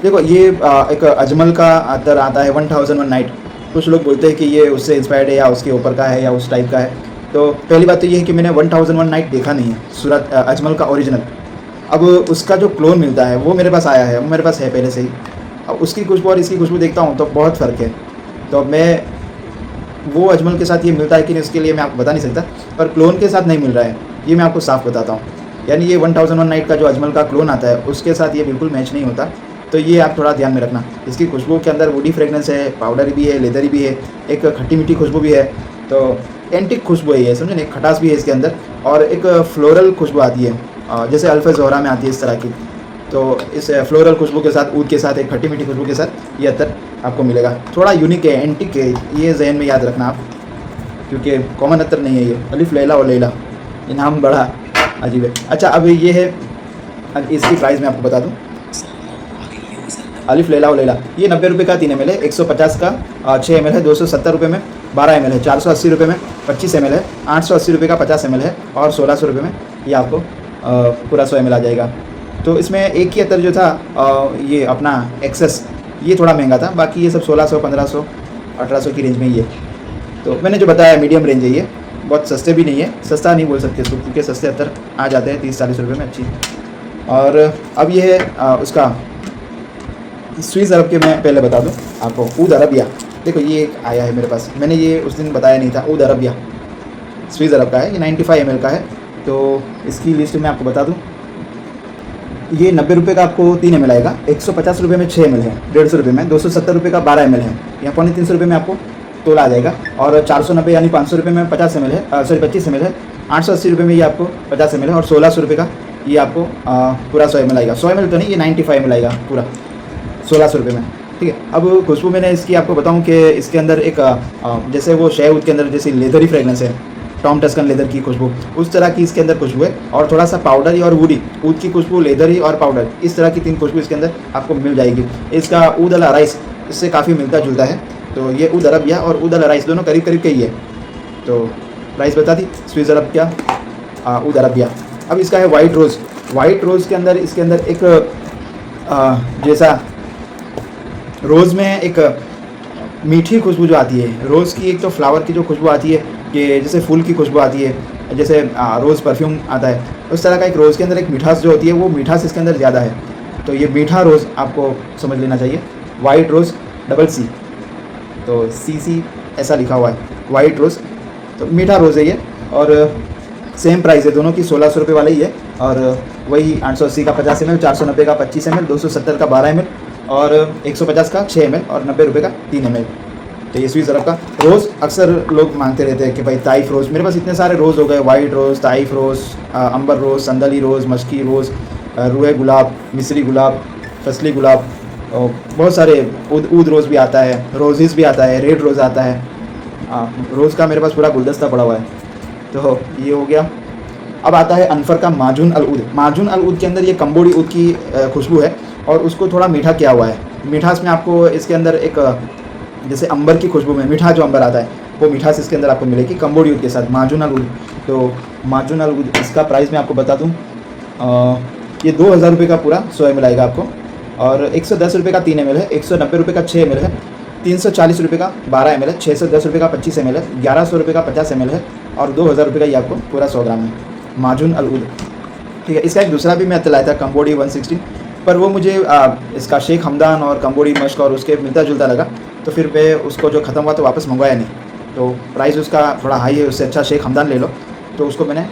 देखो ये एक अजमल का अत्तर आता है 1001 नाइट। कुछ लोग बोलते हैं कि ये उससे इंस्पायर्ड है या उसके ऊपर का है या उस टाइप का है। तो पहली बात तो ये है कि मैंने 1001 नाइट देखा नहीं है, सूरत अजमल का ओरिजिनल। अब उसका जो क्लोन मिलता है वो मेरे पास आया है, वो मेरे पास है पहले से ही। अब उसकी खुशबू और इसकी खुशबू देखता हूँ तो बहुत फ़र्क है। तो मैं वो अजमल के साथ ये मिलता है कि नहीं उसके लिए मैं आपको बता नहीं सकता, पर क्लोन के साथ नहीं मिल रहा है, ये मैं आपको साफ बताता हूँ। यानी ये 1001 नाइट का जो अजमल का क्लोन आता है उसके साथ ये बिल्कुल मैच नहीं होता। तो ये आप थोड़ा ध्यान में रखना। इसकी खुशबू के अंदर वुडी फ्रेगनेंस है, पाउडरी भी है, लेदरी भी है, एक खट्टी मीठी खुशबू भी है। तो एंटिक खुशबू है ये, समझे ना, एक खटास भी है इसके अंदर, और एक फ्लोरल खुशबू आती है जैसे अल्फ़ा ज़ोहरा में आती है इस तरह की। तो इस फ्लोरल खुशबू के साथ, ऊद के साथ, एक खट्टी मीठी खुशबू के साथ ये अत्तर आपको मिलेगा। थोड़ा यूनिक है, एंटिक है, ये जहन में याद रखना आप, क्योंकि कॉमन अत्तर नहीं है ये। अलिफ लैला और लैला, ये नाम बड़ा अजीब है। अच्छा अब ये है, इसकी प्राइस मैं आपको बता दूं। अलिफ लैला व लैला, ये 90 रुपये का 3 ml है। 150 का 6 ml है। 270 रुपये में 12 ml है। 480 रुपये में 25 ml है। 880 रुपये का 50 ml है। और 1600 रुपये में ये आपको पूरा 100 ml आ जाएगा। तो इसमें एक ही अतर जो था ये अपना एक्सेस, ये थोड़ा महंगा था, बाकी ये सब 1600, 1500, 1800 की रेंज में ही है। तो मैंने जो बताया मीडियम रेंज है ये, बहुत सस्ते भी नहीं है, सस्ता नहीं बोल सकते इसको क्योंकि सस्ते अतर आ जाते हैं 30-40 रुपये में अच्छी। और अब ये है उसका स्विस अरब के, मैं पहले बता दूं आपको। ऊद अरबिया, देखो ये एक आया है मेरे पास, मैंने ये उस दिन बताया नहीं था। ऊद अरबिया स्विस अरब का है, ये 95 ml का है। तो इसकी लिस्ट में आपको बता दूँ, ये 90 रुपये का आपको 3 ml आएगा। 150 रुपये में 6 ml है। 150 रुपये में 270 रुपये का 12 ml है। यहाँ 350 रुपये में आपको तोला आ जाएगा। और 490 यानी 500 रुपये में 50 ml है, सॉरी 25 ml है। 880 रुपये में ये आपको 50 ml है। और 1600 रुपये का ये आपको पूरा 100 ml आएगा। 100 ml तो नहीं, ये 95 ml आएगा पूरा 1600 रुपये में, ठीक है। अब खुशबू मैंने इसकी आपको बताऊँ कि इसके अंदर एक जैसे वो शहद के अंदर जैसी लेदरी फ्रेगनेंस है, टॉम टस्कन लेदर की खुशबू, उस तरह की इसके अंदर खुशबू है। और थोड़ा सा पाउडरी और वुडी, ऊद की खुशबू, लेदरी और पाउडर, इस तरह की 3 खुशबू इसके अंदर आपको मिल जाएगी। इसका ऊद अल राइस इससे काफ़ी मिलता जुलता है। तो ये ऊद अरबिया और ऊद अल राइस दोनों करीब करीब के ही है। तो प्राइस बता दी, स्विस अरब क्या, ऊद अरबिया। अब इसका है वाइट रोज़। वाइट रोज़ के अंदर इसके अंदर एक जैसा रोज़ में एक मीठी खुशबू जो आती है, रोज़ की एक तो फ्लावर की जो खुशबू आती है कि जैसे फूल की खुशबू आती है, जैसे रोज़ परफ्यूम आता है, उस तरह का एक रोज़ के अंदर एक मिठास जो होती है, वो मिठास इसके अंदर ज़्यादा है। तो ये मीठा रोज़ आपको समझ लेना चाहिए। वाइट रोज़ CC, तो CC ऐसा लिखा हुआ है, वाइट रोज़। तो मीठा रोज़ है ये। और सेम प्राइस है दोनों की, 1600 रुपये वाला ही है। और वही 880 का 50 ml, 490 का 25 ml, 270 का 12 ml और 150 का 6 ml और 90 रुपये का 3 ml। तो ये स्विस अरब का रोज़ अक्सर लोग मांगते रहते हैं कि भाई ताइफ रोज़। मेरे पास इतने सारे रोज़ हो गए, वाइट रोज़, ताइफ रोज़, अंबर रोज़, संदली रोज़, मशकी रोज़, रूहे गुलाब, मिस्री गुलाब, फसली गुलाब, बहुत सारे ऊद रोज़ भी आता है, रोज़िस भी आता है, रेड रोज़ आता है। रोज़ का मेरे पास पूरा गुलदस्ता पड़ा हुआ है। तो ये हो गया। अब आता है अनफर का माजून अल ऊद। माजून अल ऊद के अंदर ये कंबोड़ी ऊद की खुशबू है और उसको थोड़ा मीठा किया हुआ है। मिठास में आपको इसके अंदर एक जैसे अंबर की खुशबू में मीठा जो अंबर आता है, वो मिठास इसके अंदर आपको मिलेगी कंबोड़ी ऊद के साथ, माजून अल ऊद। तो माजून अल ऊद, इसका प्राइस मैं आपको बता दूँ, ये 2000 रुपये का पूरा 100 ml आएगा आपको। और 110 रुपये का 3 ml है। 190 रुपये का 6 ml है। 340 रुपये का 12 ml है। 610 रुपये का 25 ml है। 1100 रुपये का 50 ml है। और 2000 रुपये का ये आपको पूरा 100 ग्राम है, माजून अल ऊद, ठीक है। इसका एक दूसरा भी मैं लाया था, कंबोडी 116, पर वो मुझे इसका शेख हमदान और कंबोडी मश्क और उसके मिलता जुलता लगा, तो फिर मैं उसको जो ख़त्म हुआ तो वापस मंगवाया नहीं। तो प्राइस उसका थोड़ा हाई है, उससे अच्छा शेख हमदान ले लो, तो उसको मैंने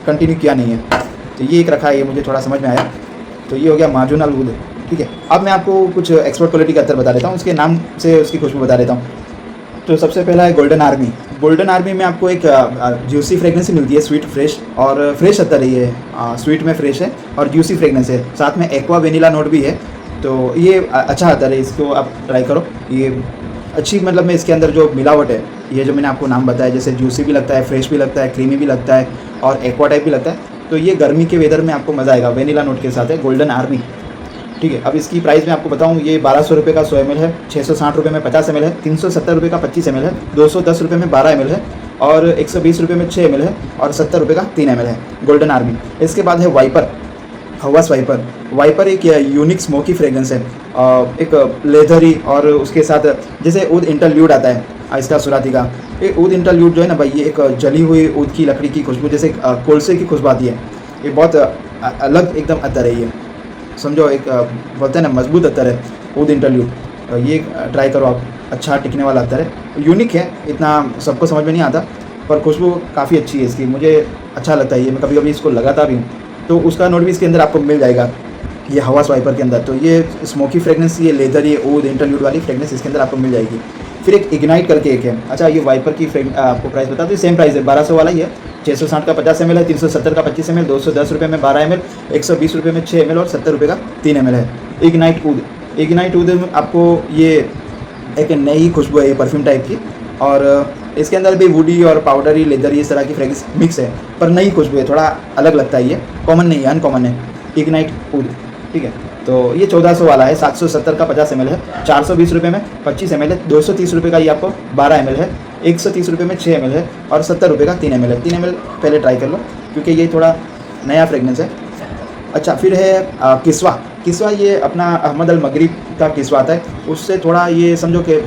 कंटिन्यू किया नहीं है। तो ये एक रखा है, ये मुझे थोड़ा समझ में आया। तो ये हो गया माजून अल ऊद, ठीक है। अब मैं आपको कुछ एक्सपोर्ट क्वालिटी का अतर बता देता हूँ, उसके नाम से उसकी खुशबू बता देता हूँ। तो सबसे पहला है गोल्डन आर्मी। गोल्डन आर्मी में आपको एक जूसी फ्रेगनेंस मिलती है, स्वीट फ्रेश, और फ्रेश अतर ही है, स्वीट में फ्रेश है और जूसी फ्रेगनेंस है, साथ में एक्वा वेनिला नोट भी है। तो ये अच्छा अतर है, इसको आप ट्राई करो। ये अच्छी, मतलब में इसके अंदर जो मिलावट है, ये जो मैंने आपको नाम बताया, जैसे जूसी भी लगता है, फ्रेश भी लगता है, क्रीमी भी लगता है और एक्वा टाइप भी लगता है। तो ये गर्मी के वेदर में आपको मज़ा आएगा, वेनिला नोट के साथ है गोल्डन आर्मी, ठीक है। अब इसकी प्राइस मैं आपको बताऊं, ये 1200 रुपये का 100 ml है, 660 रुपये में 50 ml है, 370 रुपये का 25 ml है, 210 रुपये में 12 ml है और 120 रुपये में 6 ml है और 70 रुपये का 3 ml है गोल्डन आर्मी। इसके बाद है वाइपर, हवास वाइपर। वाइपर एक यूनिक स्मोकी फ्रेगरेंस है, एक लेदरी और उसके साथ जैसे ऊद इंटरल्यूड आता है इसका सुराती का, ये ऊद इंटरल्यूड जो है ना भाई, ये एक जली हुई ऊद की लकड़ी की खुशबू, जैसे कोलसे की खुशबू आती है। ये बहुत अलग एकदम अतर है, ये समझो एक बोलते हैं ना मजबूत अतर है ऊद इंटरल्यूड। ये ट्राई करो आप, अच्छा टिकने वाला अतर है, यूनिक है, इतना सबको समझ में नहीं आता पर खुशबू काफ़ी अच्छी है इसकी, मुझे अच्छा लगता है ये, मैं कभी कभी इसको लगाता भी हूँ। तो उसका नोट भी इसके अंदर आपको मिल जाएगा, ये हवास वाइपर के अंदर। तो ये स्मोकी फ्रेगनेंस, ये लेदर, ये ऊद इंटरल्यूड वाली फ्रेगनेंस इसके अंदर आपको मिल जाएगी। फिर एक इग्नाइट करके एक है, अच्छा ये वाइपर की आपको प्राइस बता दूँ, सेम प्राइस है, 1200 वाला ही है। 660 का 50 ml है, 370 का 25 ml, 210 रुपये में 12 ml, 120 रुपये में 6 ml और 70 रुपये का 3 ml है इग्नाइट ऊद। इग्नाइट ऊद में आपको ये एक नई खुशबू है, ये परफ्यूम टाइप की, और इसके अंदर भी वुडी और पाउडरी, लेदरी, इस तरह की फ्रेग्रेंस मिक्स है, पर नई खुशबू है, थोड़ा अलग लगता है, ये कॉमन नहीं है, अनकॉमन है इग्नाइट ऊद, ठीक है। तो ये 1400 वाला है, 770 का 50 ml है, 420 रुपये में 25 ml है, 230 रुपये का ये आपको 12 ml है, 130 रुपये में 6 ml है और 70 रुपये का 3 ml है। 3 ml पहले ट्राई कर लो क्योंकि ये थोड़ा नया फ्रेगनेंस है। अच्छा, फिर है किस्वा। किस्वा ये अपना अहमद अल मगरिब का किस्वा आता है, उससे थोड़ा ये समझो कि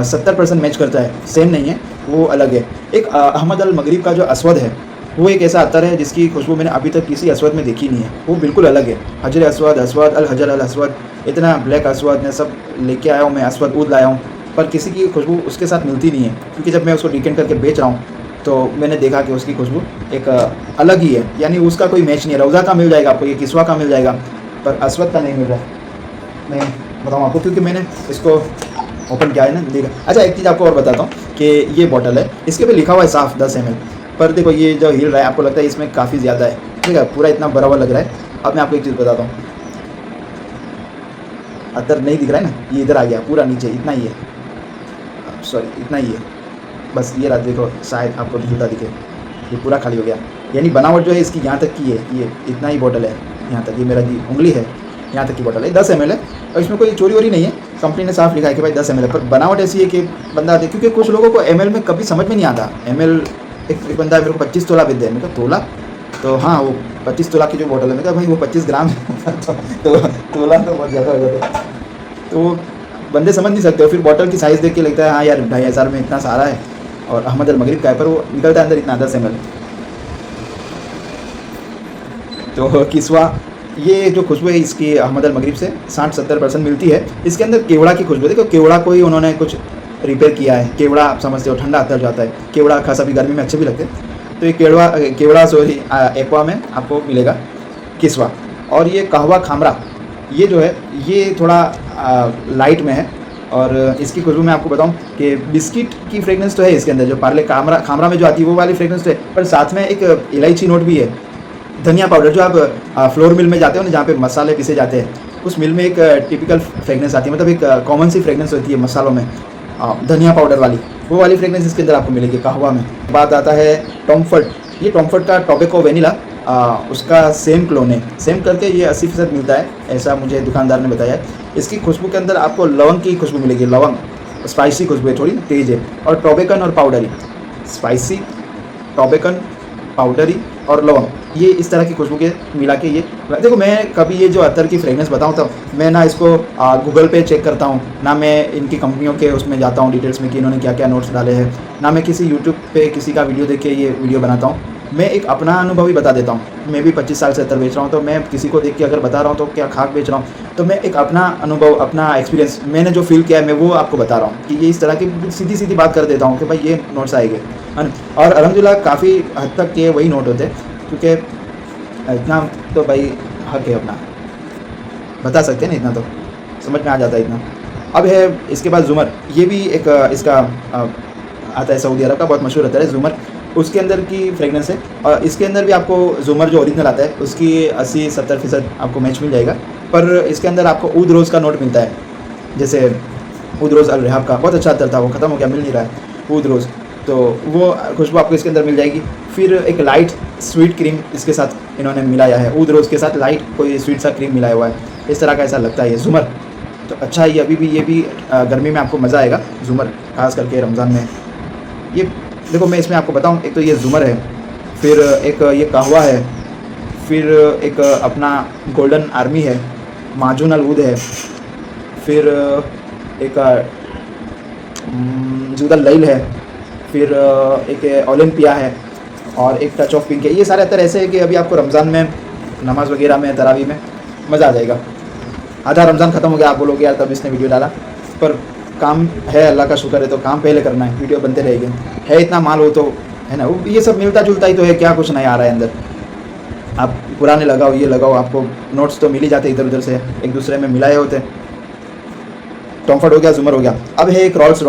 70% मैच करता है, सेम नहीं है, वो अलग है। एक अहमद अल मगरिब का जो अस्वद है वो एक ऐसा अतर है जिसकी खुशबू मैंने अभी तक किसी अस्वद में देखी नहीं है, वो बिल्कुल अलग है। हजर अस्वद, अस्वद अल हजर अल अस्वद, इतना ब्लैक अस्वद मैं सब लेके आया हूँ, मैं अस्वद ऊद लाया हूँ, पर किसी की खुशबू उसके साथ मिलती नहीं है। क्योंकि जब मैं उसको डिकेंट करके बेच रहा हूँ तो मैंने देखा कि उसकी खुशबू एक अलग ही है, यानी उसका कोई मैच नहीं है। रौज़ा का मिल जाएगा आपको, ये किस्वा का मिल जाएगा, पर अस्वद का नहीं मिल रहा है। मैं बताऊँ आपको क्योंकि मैंने इसको ओपन किया है ना, देखा। अच्छा, एक चीज़ आपको और बताता हूँ कि ये बॉटल है, इसके पे लिखा हुआ है साफ़ 10 ml, पर देखो ये जो हिल रहा है आपको लगता है इसमें काफ़ी ज़्यादा है, ठीक है, पूरा इतना बराबर लग रहा है। अब मैं आपको एक चीज़ बताता हूँ, अतर नहीं दिख रहा है ना, ये इधर आ गया पूरा नीचे, इतना ही है, सॉरी इतना ही है, बस ये रहा, देखो शायद आपको दिखता दिखे, ये पूरा खाली हो गया। यानी बनावट जो है इसकी यहाँ तक की है, ये इतना ही बॉटल है, यहाँ तक, ये मेरा जी उंगली है यहाँ तक की बॉटल है, 10 ml है और इसमें कोई चोरी वोरी नहीं है। कंपनी ने साफ लिखा है कि भाई 10 ml है, पर बनावट ऐसी है कि बंदा दे, क्योंकि कुछ लोगों को ml में कभी समझ में नहीं आता। ml एक बंदा मेरे को 25 तोला बेच दे, मैं कहा तोला, तो हाँ वो 25 तोला की जो बॉटल है, मैं कहा भाई वो 25 ग्राम है तो तोला तो बहुत ज़्यादा हो जाता है, तो बंदे समझ नहीं सकते। और फिर बॉटल की साइज़ देख के लगता है हाँ यार 2500 में इतना सारा है और अहमद अल मगरिब का है, पर वो निकलता है अंदर इतना 10 ml। तो किस्वा ये जो खुशबू है इसकी अहमद अल मगरिब से 60-70% मिलती है। इसके अंदर केवड़ा की खुशबू, देखो केवड़ा को ही उन्होंने कुछ रिपेयर किया है। केवड़ा आप समझते हो ठंडा अतर जाता है, केवड़ा खास अभी गर्मी में अच्छे भी लगते हैं, तो ये केवड़ा सॉरी एक्वा में आपको मिलेगा किस्वा। और ये कहवा खामरा, ये जो है ये थोड़ा लाइट में है और इसकी खुशबू मैं आपको बताऊं कि बिस्किट की फ्रेगनेंस तो है इसके अंदर, जो पार्ले खामरा में जो आती है वो वाली फ्रेगनेंस तो है, पर साथ में एक इलायची नोट भी है। धनिया पाउडर, जो आप फ्लोर मिल में जाते हो ना जहाँ पे मसाले पीसे जाते हैं, उस मिल में एक टिपिकल फ्रेगनेंस आती है, मतलब एक कॉमन सी फ्रेगनेंस होती है मसालों में, धनिया पाउडर वाली, वो वाली फ्रेगनेंस इसके अंदर आपको मिलेगी कहवा में। बात आता है टॉमफर्ड, ये टॉमफर्ड का टोबैको वेनिला उसका सेम क्लोन है, सेम करके ये 80% मिलता है, ऐसा मुझे दुकानदार ने बताया है। इसकी खुशबू के अंदर आपको लवंग की खुशबू मिलेगी, लवंग स्पाइसी खुशबू है, थोड़ी तेज़ है, और टोबैकन और पाउडरी, स्पाइसी, टोबैकन, पाउडरी और लवंग, ये इस तरह की खुशबू के मिला के ये। देखो मैं कभी ये जो अतर की फ्रेगनेंस बताऊँ तो मैं ना इसको गूगल पे चेक करता हूँ, ना मैं इनकी कंपनियों के उसमें जाता हूँ डिटेल्स में कि इन्होंने क्या क्या नोट्स डाले हैं, ना मैं किसी यूट्यूब पे किसी का वीडियो देख के ये वीडियो बनाता हूँ। मैं एक अपना अनुभव ही बता देता हूँ। मैं भी 25 साल से अतर बेच रहा हूँ, तो मैं किसी को देख के अगर बता रहा हूँ तो क्या खाक बेच रहा हूँ, तो मैं एक अपना अनुभव, अपना एक्सपीरियंस, मैंने जो फील किया है मैं वो आपको बता रहा हूँ कि ये इस तरह की सीधी सीधी बात कर देता हूँ कि भाई ये नोट्स आएंगे, है ना। और अल्हम्दुलिल्लाह काफ़ी हद तक ये वही नोट होते हैं, क्योंकि इतना तो भाई हक है अपना, बता सकते हैं ना, इतना तो समझ में आ जाता है इतना। अब है इसके बाद ज़ुमर, ये भी एक इसका आता है सऊदी अरब का, बहुत मशहूर आता है ज़ुमर, उसके अंदर की फ्रेगनेंस है। और इसके अंदर भी आपको ज़ुमर जो ओरिजिनल आता है उसकी 80-70% आपको मैच मिल जाएगा, पर इसके अंदर आपको ऊद रोज़ का नोट मिलता है, जैसे ऊद रोज़ अल रिहाब का बहुत अच्छा अतर था, वो ख़त्म हो गया, मिल नहीं रहा है ऊद रोज़, तो वो खुशबू आपको इसके अंदर मिल जाएगी। फिर एक लाइट स्वीट क्रीम इसके साथ इन्होंने मिलाया है, ऊद रोज़ के साथ लाइट कोई स्वीट सा क्रीम मिलाया हुआ है, इस तरह का ऐसा लगता है ये ज़ुमर। तो अच्छा है, अभी भी ये भी गर्मी में आपको मज़ा आएगा ज़ुमर, खास करके रमज़ान में। ये देखो मैं इसमें आपको बताऊं, एक तो ये ज़ुमर है, फिर एक ये कहवा है, फिर एक अपना गोल्डन आर्मी है, माजून अल ऊद है, फिर एक जूदल लैल है, फिर एक ओलंपिया है और एक टच ऑफ पिंक है। ये सारे अतर ऐसे है कि अभी आपको रमज़ान में नमाज़ वगैरह में, तरावी में मज़ा आ जाएगा। आधा रमज़ान ख़त्म हो गया, आप बोलोगे यार तब इसने वीडियो डाला, पर काम है, अल्लाह का शुक्र है, तो काम पहले करना है, वीडियो बनते रहेंगे, है इतना माल हो तो, है ना, वो ये सब मिलता जुलता ही तो है, क्या कुछ नहीं आ रहा है अंदर। आप पुराने लगाओ, ये लगाओ, आपको नोट्स तो मिल ही जाते इधर उधर से, एक दूसरे में मिलाए होते। टॉमफर्ड हो गया, ज़ुमर हो गया। अब है एक रोल्स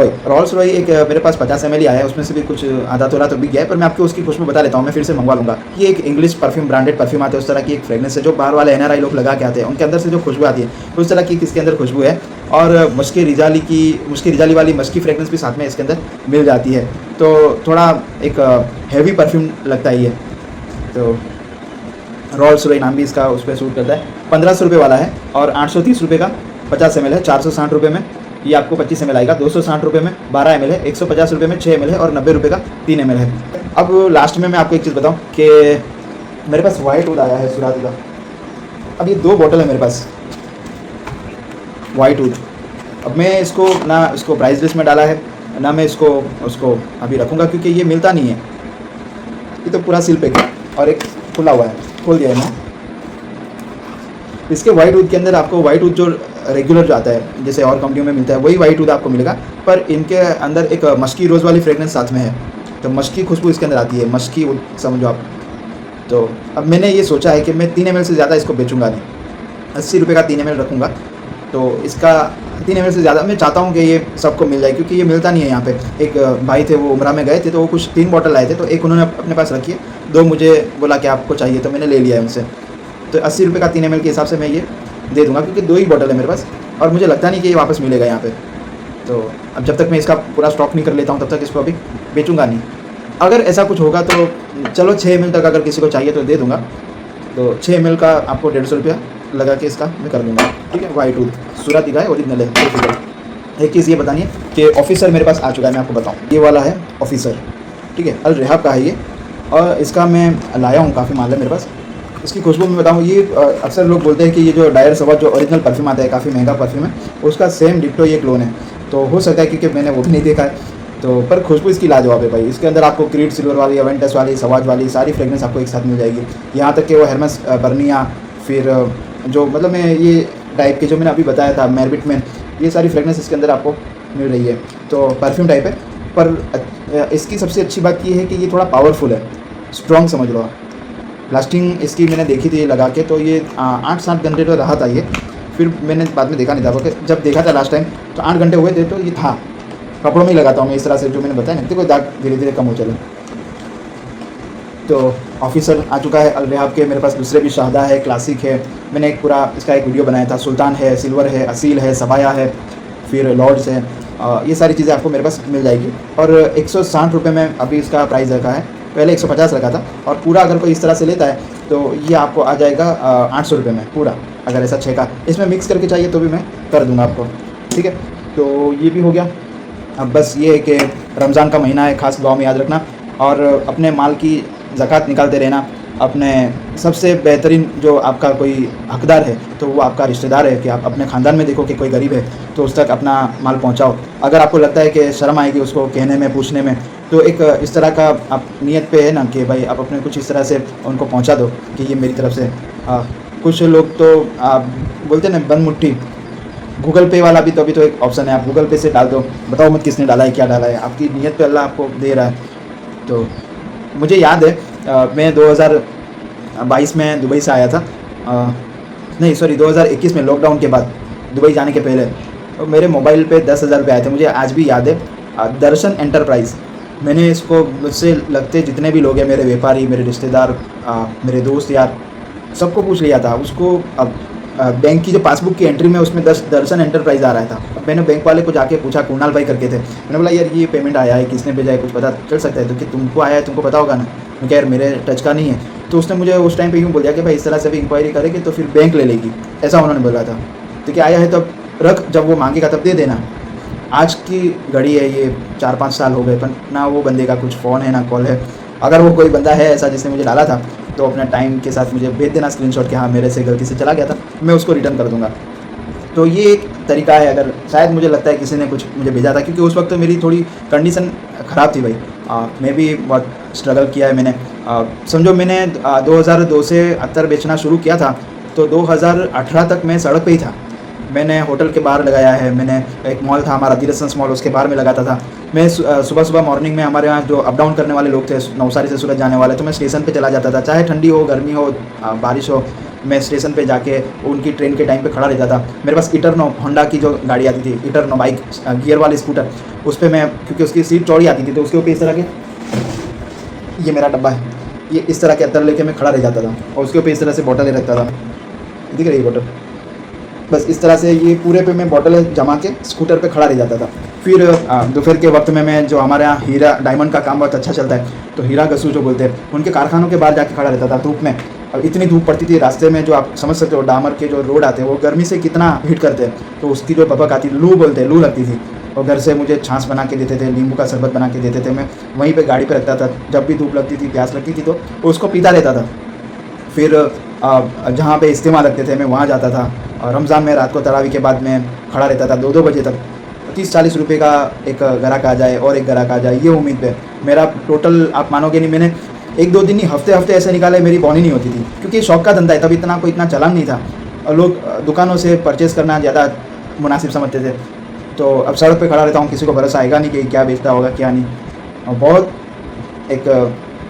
रॉय एक मेरे पास 50 ml आया है, उसमें से भी कुछ आधा तोला तो बिक गया है, पर मैं आपको उसकी खुशबू बता लेता हूँ, मैं फिर से मंगवा लूँगा। ये एक इंग्लिश परफ्यूम, ब्रांडेड परफ्यूम आते हैं, उस तरह की एक फ्रेगनेंस है, जो बाहर वाले NRI लोग लगा के आते हैं, उनके अंदर से जो खुशबू आती है उस तरह की इसके अंदर खुशबू है। और मुश्की रिजाली वाली मस्की फ्रेगनेंस भी साथ में इसके अंदर मिल जाती है, तो थोड़ा एक हैवी परफ्यूम लगता है ये, तो रोल्स रॉय नाम भी इसका उस पर सूट करता है। 1500 रुपये वाला है और 830 रुपये का 50 ml है, 460 रुपये में ये आपको 25 ml आएगा, 260 रुपये में 12 ml है, 150 रुपये में 6 ml है और 90 रुपये का 3 ml है। अब लास्ट में मैं आपको एक चीज़ बताऊँ कि मेरे पास वाइट वुड आया है सुराती का। अब ये 2 बॉटल है मेरे पास वाइट वुड। अब मैं इसको ना इसको प्राइस लिस्ट में डाला है ना मैं उसको अभी रखूँगा क्योंकि ये मिलता नहीं है। ये तो पूरा सील पैक है और एक खुला हुआ है, खोल दिया है मैं। इसके वाइट वुड के अंदर आपको वाइट वुड जो रेगुलर जो आता है जैसे और कंपनियों में मिलता है वही वाइट वुड आपको मिलेगा, पर इनके अंदर एक मस्की रोज़ वाली फ्रेगनेंस साथ में है, तो मस्की खुशबू इसके अंदर आती है, मस्की वुड समझो आप। तो अब मैंने ये सोचा है कि मैं 3 ml से ज़्यादा इसको बेचूंगा नहीं, 80 रुपये का 3 ml रखूँगा। तो इसका 3 ml से ज़्यादा मैं चाहता हूँ कि ये सबको मिल जाए क्योंकि ये मिलता नहीं है यहाँ पे। एक भाई थे वो उमरा में गए थे तो वो कुछ 3 बॉटल लाए थे, तो एक उन्होंने अपने पास रखी है, 2 मुझे बोला कि आपको चाहिए तो मैंने ले लिया है उनसे। तो 80 रुपये का 3 ml के हिसाब से मैं ये दे दूँगा क्योंकि 2 ही बॉटल है मेरे पास और मुझे लगता नहीं कि ये वापस मिलेगा यहाँ पे। तो अब जब तक मैं इसका पूरा स्टॉक नहीं कर लेता हूँ तब तक इसको अभी बेचूँगा नहीं। अगर ऐसा कुछ होगा तो चलो 6 ml तक अगर किसी को चाहिए तो दे दूँगा। तो 6 ml का आपको 150 रुपया लगा के इसका मैं कर दूँगा, ठीक है। वाइट वुड सुराती का है, ओरिजिनल है। एक चीज़ ये बतानी है कि ऑफिसर मेरे पास आ चुका है, मैं आपको बताऊँ। ये वाला है ऑफिसर, ठीक है, अल रेहाब का है ये और इसका मैं लाया हूँ, काफ़ी माल है मेरे पास। इसकी खुशबू में बताऊँ, ये अक्सर लोग बोलते हैं कि ये जो डायर सवाज जो ओरिजिनल परफ्यूम आता है, काफ़ी महंगा परफ्यूम है, उसका सेम डिप्टो ये क्लोन है। तो हो सकता है क्योंकि मैंने वो भी नहीं देखा है, तो पर खुशबू इसकी लाजवाब है भाई। इसके अंदर आपको क्रीड सिल्वर वाली, अवेंटस वाली, सवाज वाली सारी फ्रेगनेंस आपको एक साथ मिल जाएगी। यहाँ तक कि वो हेरमेस बर्निया, फिर जो मतलब मैं ये टाइप के जो मैंने अभी बताया था मेरबिट में, ये सारी फ्रेगनेंस इसके अंदर आपको मिल रही है। तो परफ्यूम टाइप है, पर इसकी सबसे अच्छी बात ये है कि ये थोड़ा पावरफुल है, स्ट्रॉन्ग समझ लो। लास्टिंग इसकी मैंने देखी थी लगा के, तो ये 8-7 घंटे तो रहा था ये। फिर मैंने बाद में देखा नहीं था, क्योंकि जब देखा था लास्ट टाइम तो 8 घंटे हुए थे, तो ये था। कपड़ों में ही लगाता हूँ मैं इस तरह से, जो मैंने बताया ना, कोई दाग धीरे धीरे कम हो चले। तो ऑफिसर आ चुका है अल रेहाब के। मेरे पास दूसरे भी शाहदा है, क्लासिक है, मैंने एक पूरा इसका एक वीडियो बनाया था। सुल्तान है, सिल्वर है, असील है, सबाया है, फिर लॉर्ड्स है। ये सारी चीज़ें आपको मेरे पास मिल जाएगी। और 160 रुपये में अभी इसका प्राइस रखा है, पहले 150 रखा था। और पूरा अगर कोई इस तरह से लेता है तो ये आपको आ जाएगा 800 रुपये में पूरा, अगर ऐसा 6 का। इसमें मिक्स करके चाहिए तो भी मैं कर दूँगा आपको, ठीक है। तो ये भी हो गया। अब बस ये है कि रमज़ान का महीना है, ख़ास दुआ में याद रखना और अपने माल की ज़कात निकालते रहना। अपने सबसे बेहतरीन जो आपका कोई हकदार है तो वो आपका रिश्तेदार है, कि आप अपने ख़ानदान में देखो कि कोई गरीब है तो उस तक अपना माल पहुंचाओ। अगर आपको लगता है कि शर्म आएगी उसको कहने में, पूछने में, तो एक इस तरह का आप नियत पे है ना कि भाई आप अपने कुछ इस तरह से उनको पहुंचा दो कि ये मेरी तरफ से। कुछ लोग तो बोलते हैं ना बंद मुट्ठी, गूगल पे वाला भी तो अभी तो एक ऑप्शन है, आप गूगल पे से डाल दो, बताओ मत किसने डाला है, क्या डाला है, आपकी नीयत पे अल्लाह आपको दे रहा है। तो मुझे याद है मैं 2022 में दुबई से आया था, नहीं सॉरी 2021 में, लॉकडाउन के बाद, दुबई जाने के पहले। तो मेरे मोबाइल पे 10,000 रुपये आए थे, मुझे आज भी याद है। दर्शन एंटरप्राइज़, मैंने इसको, मुझसे लगते जितने भी लोग हैं, मेरे व्यापारी, मेरे रिश्तेदार, मेरे दोस्त यार, सबको पूछ लिया था। उसको अब बैंक की जो पासबुक की एंट्री में उसमें दर्शन एंटरप्राइज आ रहा था। मैंने बैंक वाले को जाके पूछा, कुणाल भाई करके थे, मैंने बोला यार ये पेमेंट आया है, किसने भेजा है, कुछ पता चल सकता है? तो कि तुमको आया है, तुमको पता होगा ना। मैं यार मेरे टच का नहीं है। तो उसने मुझे उस टाइम पे यूँ बोल दिया कि भाई इस तरह से भी इंक्वायरी करेगी तो फिर बैंक ले लेगी, ऐसा उन्होंने बोला था। तो क्या आया है तब रख, जब वो मांगेगा तब दे देना। आज की घड़ी है, ये 4-5 साल हो गए, पर ना वो बंदे का कुछ फ़ोन है ना कॉल है। अगर वो कोई बंदा है ऐसा जिसने मुझे डाला था तो अपना टाइम के साथ मुझे भेज देना स्क्रीनशॉट कि हाँ मेरे से गलती से चला गया था, मैं उसको रिटर्न कर दूंगा। तो ये एक तरीका है। अगर शायद मुझे लगता है किसी ने कुछ मुझे भेजा था, क्योंकि उस वक्त तो मेरी थोड़ी कंडीशन ख़राब थी भाई। मैं भी बहुत स्ट्रगल किया है मैंने। समझो मैंने 2002 से अत्तर बेचना शुरू किया था, तो 2018 तक मैं सड़क पे ही था। मैंने होटल के बाहर लगाया है, मैंने एक मॉल था हमारा धीरज मॉल, उसके बाहर में लगाता था। मैं सुबह मॉर्निंग में, हमारे यहाँ जो अप डाउन करने वाले लोग थे नवसारी से सूरत जाने वाले, तो मैं स्टेशन पे चला जाता था, चाहे ठंडी हो, गर्मी हो, बारिश हो, मैं स्टेशन पे जाके उनकी ट्रेन के टाइम पे खड़ा रहता था। मेरे पास इटरनो, होंडा की जो गाड़ी आती थी, इटरनो बाइक, गियर वाली स्कूटर, उस पर मैं, क्योंकि उसकी सीट चौड़ी आती थी, तो उसके ऊपर इस तरह के, ये मेरा डब्बा है, ये इस तरह के अत्तर लेके मैं खड़ा रह जाता था और उसके ऊपर इस तरह से बॉटल रखता था। दिख रही है बॉटल, बस इस तरह से ये पूरे पे मैं बॉटल जमा के स्कूटर पे खड़ा रह जाता था। फिर दोपहर के वक्त में मैं, जो हमारे यहाँ हीरा डायमंड का काम बहुत अच्छा चलता है, तो हीरा गसू जो बोलते हैं, उनके कारखानों के बाहर जाके खड़ा रहता था धूप में। अब इतनी धूप पड़ती थी रास्ते में, जो आप समझ सकते हो डामर के जो रोड आते हैं वो गर्मी से कितना हीट करते हैं, तो उसकी जो भपक आती, लू बोलते हैं, लू लगती थी। और घर से मुझे छाछ बना के देते थे, नींबू का शरबत बना के देते थे, मैं वहीं पे गाड़ी पे रखता था, जब भी धूप लगती थी, प्यास लगती थी तो उसको पीता रहता था। फिर जहाँ पे इज्तिमा लगते थे मैं वहाँ जाता था, और रमज़ान में रात को तरावी के बाद मैं खड़ा रहता था 2-2 बजे तक। 30-40 रुपये का एक ग्राहक आ जाए और एक ग्राहक आ जाए, ये उम्मीद पे मेरा टोटल, आप मानोगे नहीं, मैंने 1-2 दिन नहीं, हफ्ते ऐसे निकाले, मेरी बॉनी नहीं होती थी, क्योंकि शौक का धंधा है, तब इतना चलन नहीं था, और लोग दुकानों से परचेज़ करना ज़्यादा मुनासिब समझते थे। तो अब सड़क पे खड़ा रहता हूँ, किसी को भरोसा आएगा नहीं कि क्या बेचता होगा क्या नहीं, और बहुत एक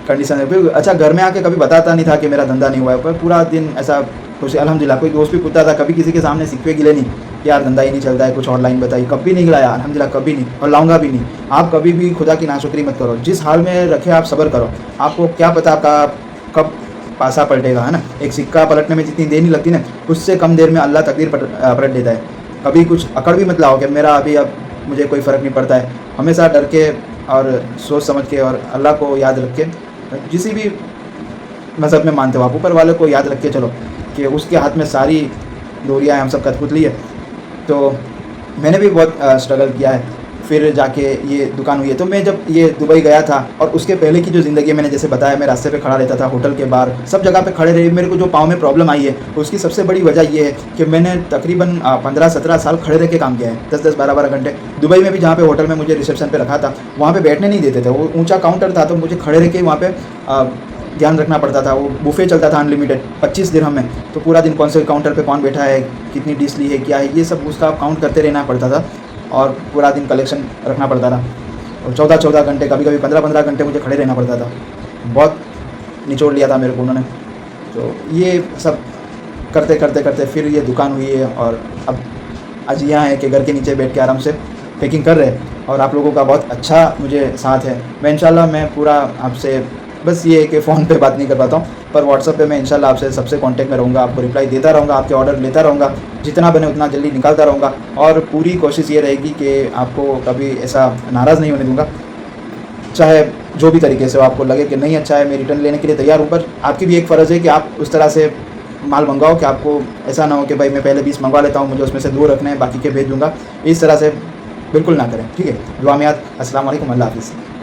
कंडीशन है। फिर अच्छा, घर में आके कभी बताता नहीं था कि मेरा धंधा नहीं हुआ है, पर पूरा दिन ऐसा खुशी, अल्हम्दुलिल्लाह। कोई दोस्त भी पूछता था, कभी किसी के सामने सिक्के गिले नहीं, यार धंधा ही नहीं चलता है, कुछ ऑनलाइन बताइए, कभी नहीं गिलाया, अल्हम्दुलिल्लाह कभी नहीं, और लाऊंगा भी नहीं। आप कभी भी खुदा की नाशुक्री मत करो, जिस हाल में रखे आप सब्र करो, आपको क्या पता आपका कब पासा पलटेगा, है ना। एक सिक्का पलटने में जितनी देर नहीं लगती ना, उससे कम देर में अल्लाह तकदीर पलट देता है। कभी कुछ अकड़ भी मत लाओ कि मेरा अभी अब मुझे कोई फ़र्क नहीं पड़ता है। हमेशा डर के और सोच समझ के और अल्लाह को याद रख के, किसी भी मज़हब में मानते हो आप, ऊपर वाले को याद रख के चलो कि उसके हाथ में सारी डोरियाँ हैं, हम सब कठपुतली है। तो मैंने भी बहुत स्ट्रगल किया है, फिर जाके ये दुकान हुई है। तो मैं जब ये दुबई गया था, और उसके पहले की जो ज़िंदगी मैंने जैसे बताया, मैं रास्ते पे खड़ा रहता था, होटल के बाहर, सब जगह पे खड़े रहे। मेरे को जो पाँव में प्रॉब्लम आई है, उसकी सबसे बड़ी वजह ये है कि मैंने तकरीबन 15-17 साल खड़े रह के काम किया है, 10-10, 12-12 घंटे। दुबई में भी जहाँ पे होटल में मुझे रिसेप्शन पे रखा था, वहाँ पे बैठने नहीं देते थे, वो ऊँचा काउंटर था, तो मुझे खड़े रह के वहाँ पे ध्यान रखना पड़ता था। वो बुफे चलता था अनलिमिटेड 25 दिरहम में, तो पूरा दिन कौन से काउंटर पे कौन बैठा है, कितनी डिश ली है, क्या है, ये सब उसका काउंट करते रहना पड़ता था, और पूरा दिन कलेक्शन रखना पड़ता था। और 14-14 घंटे, कभी-कभी 15-15 घंटे मुझे खड़े रहना पड़ता था। बहुत निचोड़ लिया था मेरे को उन्होंने। तो ये सब करते फिर ये दुकान हुई है, और अब आज यहाँ है कि घर के नीचे बैठ के आराम से पैकिंग कर रहे हैं, और आप लोगों का बहुत अच्छा मुझे साथ है। मैं इंशाल्लाह मैं पूरा आपसे, बस ये है कि फ़ोन पे बात नहीं कर पाता हूँ, पर व्हाट्सएप पे मैं इंशाल्लाह आपसे सबसे कांटेक्ट में रहूँगा, आपको रिप्लाई देता रहूँगा, आपके ऑर्डर लेता रहूँगा, जितना बने उतना जल्दी निकालता रहूँगा, और पूरी कोशिश ये रहेगी कि आपको कभी ऐसा नाराज़ नहीं होने दूँगा। चाहे जो भी तरीके से हो, आपको लगे कि नहीं अच्छा है, मैं रिटर्न लेने के लिए तैयार हूँ, पर आपकी भी एक फ़र्ज़ है कि आप उस तरह से माल मंगाओ कि आपको ऐसा ना हो कि भाई मैं पहले 20 मंगवा लेता हूँ, मुझे उसमें से 2 रखने हैं, बाकी के भेज दूँगा। इस तरह से बिल्कुल ना करें, ठीक है। दुआ में याद। अस्सलाम वालेकुम, अल्लाह हाफ़िज़।